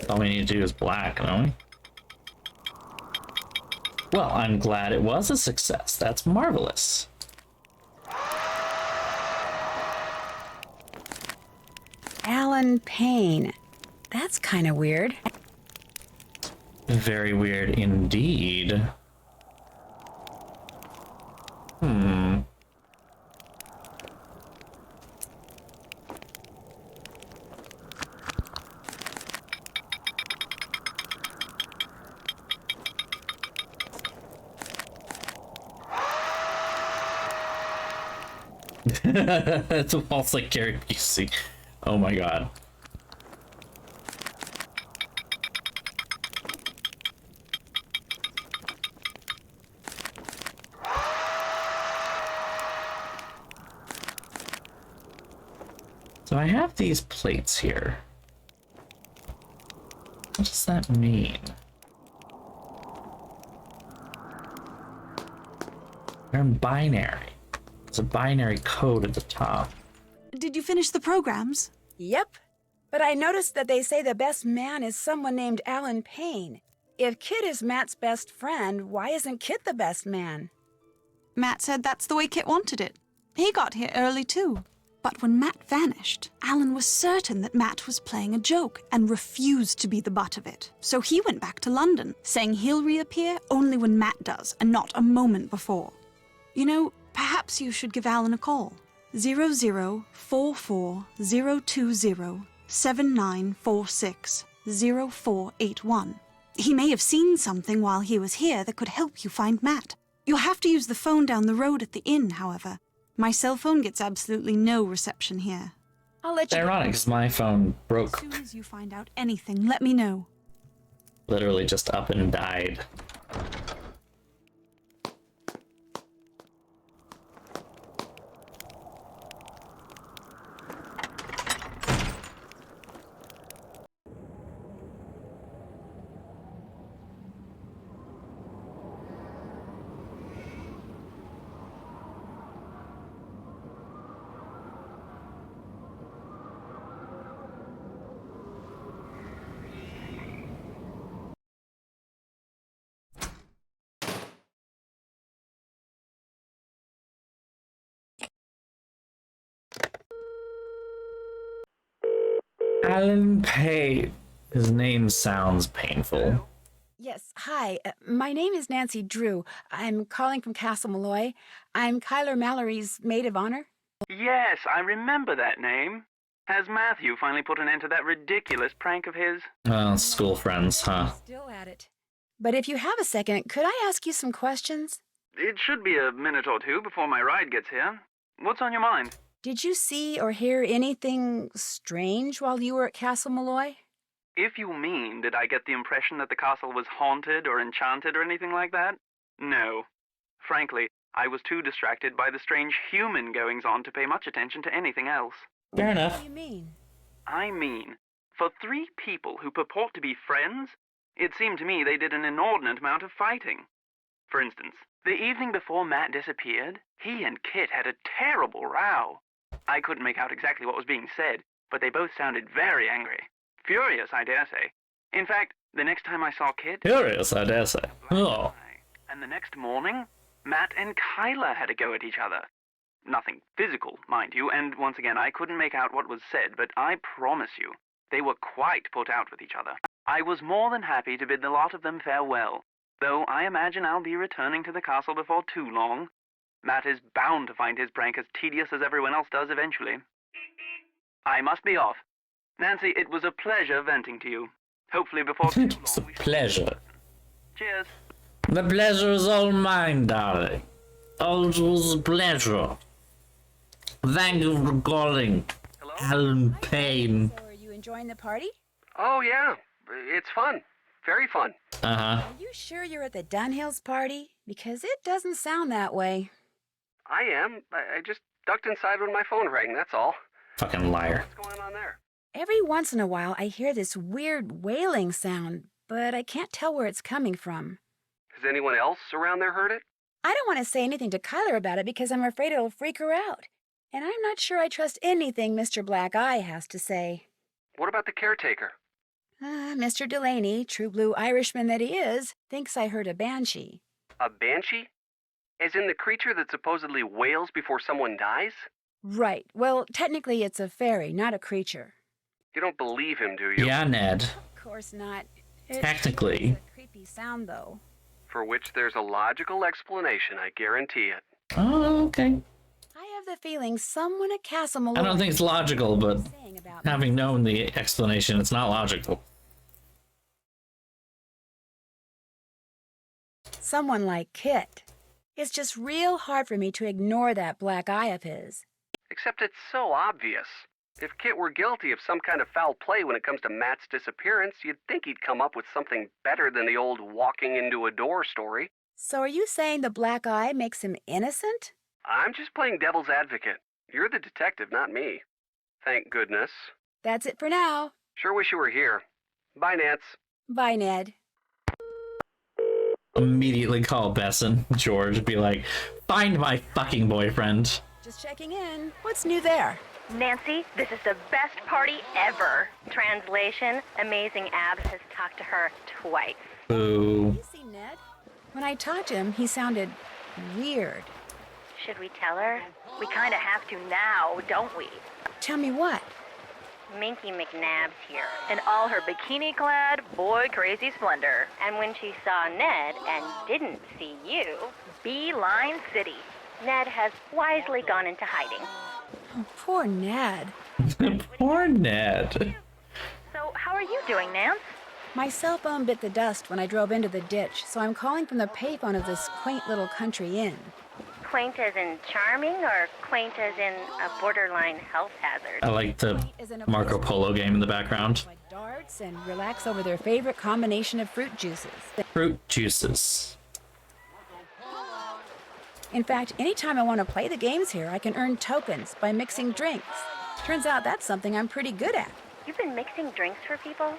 all we need to do is black, don't we? Well, I'm glad it was a success. That's marvelous. Alan Payne. That's kind of weird. Very weird indeed. It's almost like Gary Busey. Oh my god. So I have these plates here. What does that mean? They're in binary. It's a binary code at the top. Did you finish the programs? Yep. But I noticed that they say the best man is someone named Alan Payne. If Kit is Matt's best friend, why isn't Kit the best man? Matt said that's the way Kit wanted it. He got here early too. But when Matt vanished, Alan was certain that Matt was playing a joke and refused to be the butt of it. So he went back to London, saying he'll reappear only when Matt does and not a moment before. You know, perhaps you should give Alan a call. 0044-020-7946-0481. He may have seen something while he was here that could help you find Matt. You'll have to use the phone down the road at the inn, however. My cell phone gets absolutely no reception here. I'll let you. Ironic, because my phone broke. As soon as you find out anything, let me know. Literally just up and died. Alan Pay. His name sounds painful. Yes, hi. My name is Nancy Drew. I'm calling from Castle Malloy. I'm Kyler Mallory's maid of honor. Yes, I remember that name. Has Matthew finally put an end to that ridiculous prank of his? School friends, huh? Still at it. But if you have a second, could I ask you some questions? It should be a minute or two before my ride gets here. What's on your mind? Did you see or hear anything strange while you were at Castle Malloy? If you mean, did I get the impression that the castle was haunted or enchanted or anything like that? No. Frankly, I was too distracted by the strange human goings-on to pay much attention to anything else. Fair enough. What do you mean? I mean, for three people who purport to be friends, it seemed to me they did an inordinate amount of fighting. For instance, the evening before Matt disappeared, he and Kit had a terrible row. I couldn't make out exactly what was being said, but they both sounded very angry. Furious, I dare say. In fact, the next time I saw Kit... Furious, I dare say. Oh. And the next morning, Matt and Kyler had a go at each other. Nothing physical, mind you, and once again, I couldn't make out what was said, but I promise you, they were quite put out with each other. I was more than happy to bid the lot of them farewell, though I imagine I'll be returning to the castle before too long. Matt is bound to find his prank as tedious as everyone else does eventually. I must be off. Nancy, it was a pleasure venting to you. Hopefully before too long... It's a pleasure. Cheers. The pleasure is all mine, darling. All it was a pleasure. Thank you for calling, Hello? Alan Payne. So are you enjoying the party? Oh, yeah. It's fun. Very fun. Uh-huh. Are you sure you're at the Dunhills party? Because it doesn't sound that way. I am. I just ducked inside when my phone rang, that's all. Fucking liar. What's going on there? Every once in a while, I hear this weird wailing sound, but I can't tell where it's coming from. Has anyone else around there heard it? I don't want to say anything to Kyler about it because I'm afraid it'll freak her out. And I'm not sure I trust anything Mr. Black Eye has to say. What about the caretaker? Mr. Delaney, true blue Irishman that he is, thinks I heard a banshee. A banshee? As in the creature that supposedly wails before someone dies? Right. Well, technically it's a fairy, not a creature. You don't believe him, do you? Yeah, Ned. Of course not. Technically. It's a creepy sound, though. For which there's a logical explanation, I guarantee it. Oh, okay. I have the feeling someone at Castle Malloy... I don't think it's logical, but saying about me. having known the explanation, it's not logical. Someone like Kit. It's just real hard for me to ignore that black eye of his. Except it's so obvious. If Kit were guilty of some kind of foul play when it comes to Matt's disappearance, you'd think he'd come up with something better than the old walking into a door story. So are you saying the black eye makes him innocent? I'm just playing devil's advocate. You're the detective, not me. Thank goodness. That's it for now. Sure wish you were here. Bye, Nance. Bye, Ned. Immediately call Besson, George, be like, find my fucking boyfriend. Just checking in. What's new there? Nancy, this is the best party ever. Translation, Amazing Abs has talked to her twice. Boo. You see Ned? When I talked to him, he sounded weird. Should we tell her? We kind of have to now, don't we? Tell me what? Minky McNabb's here. In all her bikini-clad, boy-crazy splendor. And when she saw Ned and didn't see you, Beeline City. Ned has wisely gone into hiding. Oh, poor Ned. Poor Ned. So, how are you doing, Nance? My cell phone bit the dust when I drove into the ditch, so I'm calling from the payphone of this quaint little country inn. Quaint as in charming, or quaint as in a borderline health hazard? I like the Marco Polo game in the background. Like darts and relax over their favorite combination of fruit juices. Fruit juices. In fact, anytime I want to play the games here, I can earn tokens by mixing drinks. Turns out that's something I'm pretty good at. You've been mixing drinks for people?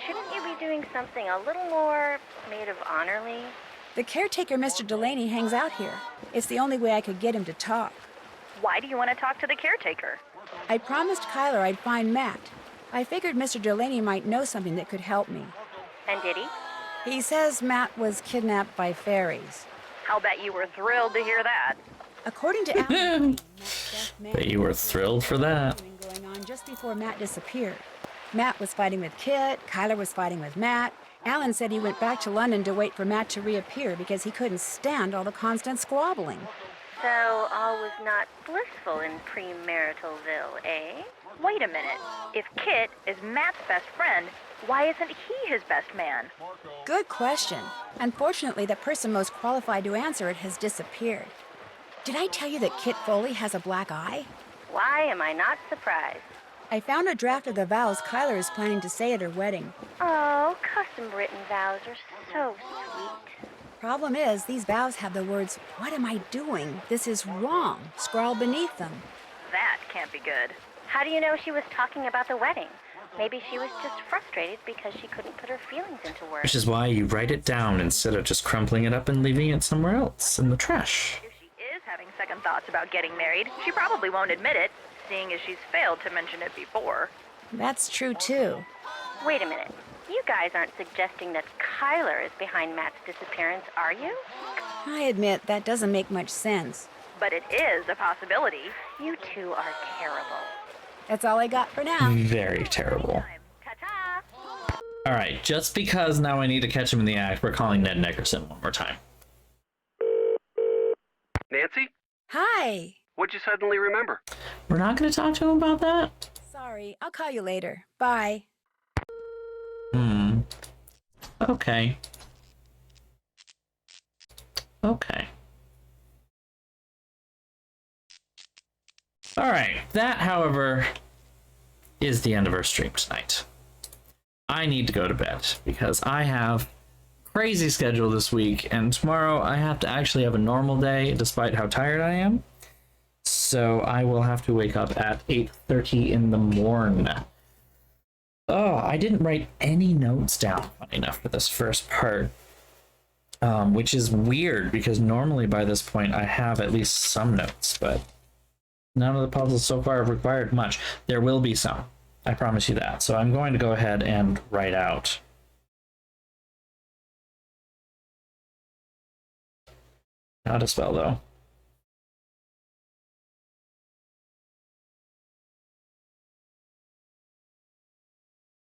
Shouldn't you be doing something a little more maid of honorly? The caretaker, Mr. Delaney, hangs out here. It's the only way I could get him to talk. Why do you want to talk to the caretaker? I promised Kyler I'd find Matt. I figured Mr. Delaney might know something that could help me. And did he? He says Matt was kidnapped by fairies. I'll bet you were thrilled to hear that. According to Alan, Matt's best man, Bet you were thrilled for that. going on just before Matt disappeared. Matt was fighting with Kit, Kyler was fighting with Matt. Alan said he went back to London to wait for Matt to reappear because he couldn't stand all the constant squabbling. So all was not blissful in premaritalville, eh? Wait a minute. If Kit is Matt's best friend, why isn't he his best man? Good question. Unfortunately, the person most qualified to answer it has disappeared. Did I tell you that Kit Foley has a black eye? Why am I not surprised? I found a draft of the vows Kyler is planning to say at her wedding. Oh, custom-written vows are so sweet. Problem is, these vows have the words, "What am I doing? This is wrong," scrawled beneath them. That can't be good. How do you know she was talking about the wedding? Maybe she was just frustrated because she couldn't put her feelings into words. Which is why you write it down instead of just crumpling it up and leaving it somewhere else in the trash. If she is having second thoughts about getting married, she probably won't admit it, seeing as she's failed to mention it before. That's true, too. Wait a minute. You guys aren't suggesting that Kyler is behind Matt's disappearance, are you? I admit that doesn't make much sense. But it is a possibility. You two are terrible. That's all I got for now. Very terrible. Ta-ta! Alright, just because now I need to catch him in the act, we're calling Ned Neckerson one more time. Nancy? Hi. What'd you suddenly remember? We're not going to talk to him about that? Sorry, I'll call you later. Bye. Okay. Okay. Alright, that, however, is the end of our stream tonight. I need to go to bed because I have crazy schedule this week, and tomorrow I have to actually have a normal day despite how tired I am. So I will have to wake up at 8:30 in the morning. Oh, I didn't write any notes down, funny enough, for this first part. Which is weird because normally by this point I have at least some notes, but none of the puzzles so far have required much. There will be some, I promise you that. So I'm going to go ahead and write out how to spell, though.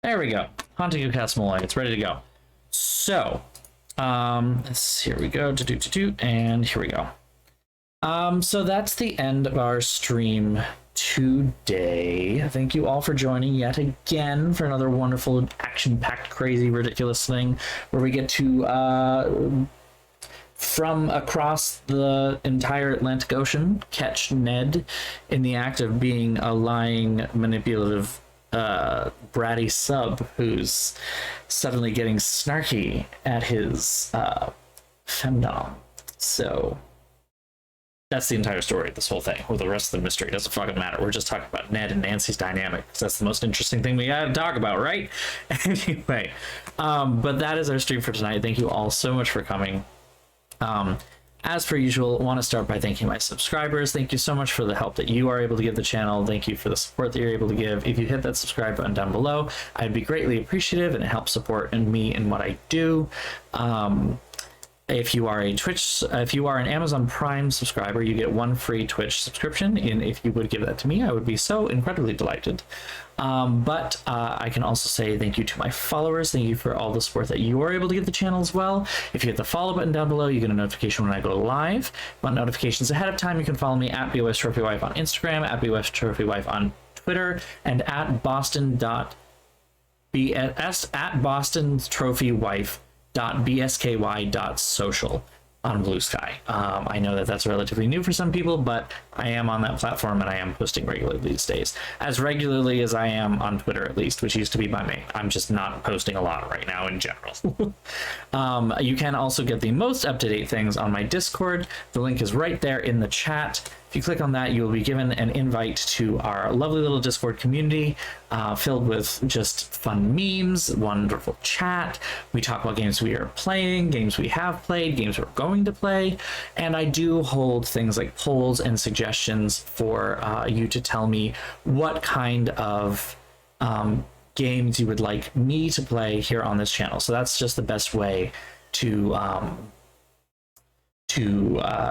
There we go. Haunting of Castle Malloy. It's ready to go. So, here we go. And here we go. So that's the end of our stream today. Thank you all for joining yet again for another wonderful, action-packed, crazy, ridiculous thing where we get to, from across the entire Atlantic Ocean, catch Ned in the act of being a lying, manipulative, bratty sub who's suddenly getting snarky at his femdom. So that's the entire story, this whole thing. Well, the rest of the mystery doesn't fucking matter. We're just talking about Ned and Nancy's dynamic, because that's the most interesting thing we gotta talk about, right? Anyway, but that is our stream for tonight. Thank you all so much for coming. As per usual, I want to start by thanking my subscribers. Thank you so much for the help that you are able to give the channel. Thank you for the support that you're able to give. If you hit that subscribe button down below, I'd be greatly appreciative, and it helps support me and what I do. If you are an Amazon Prime subscriber, you get one free Twitch subscription, and if you would give that to me, I would be so incredibly delighted. But I can also say thank you to my followers. Thank you for all the support that you are able to give the channel as well. If you hit the follow button down below, you get a notification when I go live. If you want notifications ahead of time, you can follow me at BOSTrophyWife on Instagram, at BOSTrophyWife on Twitter, and at BostonTrophyWife.bsky.social on Blue Sky. I know that that's relatively new for some people, but I am on that platform and I am posting regularly these days. As regularly as I am on Twitter, at least, which used to be my main. I'm just not posting a lot right now in general. You can also get the most up-to-date things on my Discord. The link is right there in the chat. If you click on that, you will be given an invite to our lovely little Discord community filled with just fun memes, wonderful chat. We talk about games we are playing, games we have played, games we're going to play, and I do hold things like polls and suggestions for you to tell me what kind of games you would like me to play here on this channel. So that's just the best way to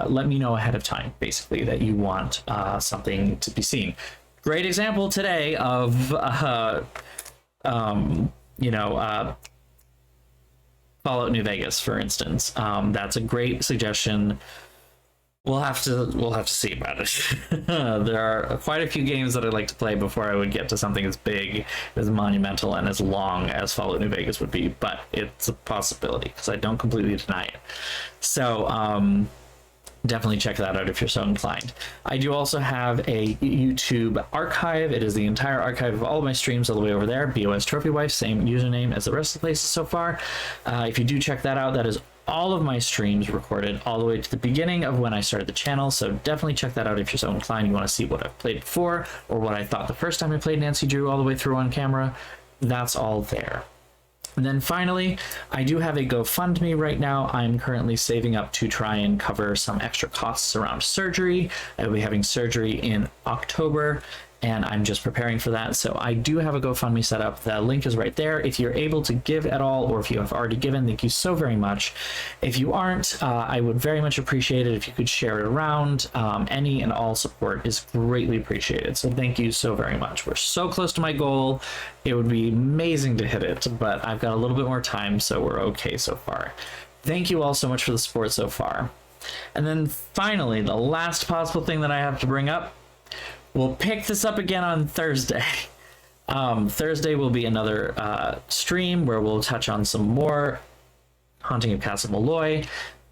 let me know ahead of time, basically, that you want something to be seen. Great example today of You know, Fallout New Vegas, for instance. That's a great suggestion. We'll have to see about it. There are quite a few games that I'd like to play before I would get to something as big, as monumental, and as long as Fallout New Vegas would be, but it's a possibility because I don't completely deny it. So definitely check that out if you're so inclined. I do also have a YouTube archive. It is the entire archive of all of my streams all the way over there. BOSTrophyWife, same username as the rest of the places so far. If you do check that out, that is all of my streams recorded all the way to the beginning of when I started the channel, so definitely check that out if you're so inclined. You want to see what I've played before, or what I thought the first time I played Nancy Drew all the way through on camera. That's all there. And then finally, I do have a GoFundMe right now. I'm currently saving up to try and cover some extra costs around surgery. I will be having surgery in October, and I'm just preparing for that. So I do have a GoFundMe set up. The link is right there. If you're able to give at all, or if you have already given, thank you so very much. If you aren't, I would very much appreciate it if you could share it around. Any and all support is greatly appreciated. So thank you so very much. We're so close to my goal. It would be amazing to hit it, but I've got a little bit more time, so we're okay so far. Thank you all so much for the support so far. And then finally, the last possible thing that I have to bring up, we'll pick this up again on Thursday. Thursday will be another stream where we'll touch on some more Haunting of Castle Malloy.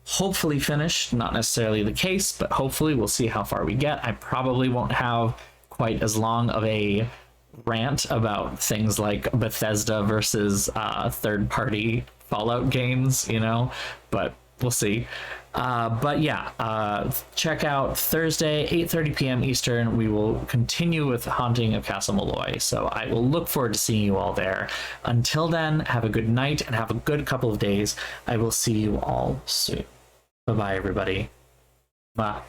Hopefully finished, not necessarily the case, but hopefully we'll see how far we get. I probably won't have quite as long of a rant about things like Bethesda versus third-party Fallout games, you know, but we'll see. But yeah, check out Thursday, 8:30 p.m. Eastern. We will continue with Haunting of Castle Malloy, so I will look forward to seeing you all there. Until then, have a good night and have a good couple of days. I will see you all soon. Bye-bye, everybody. Bye.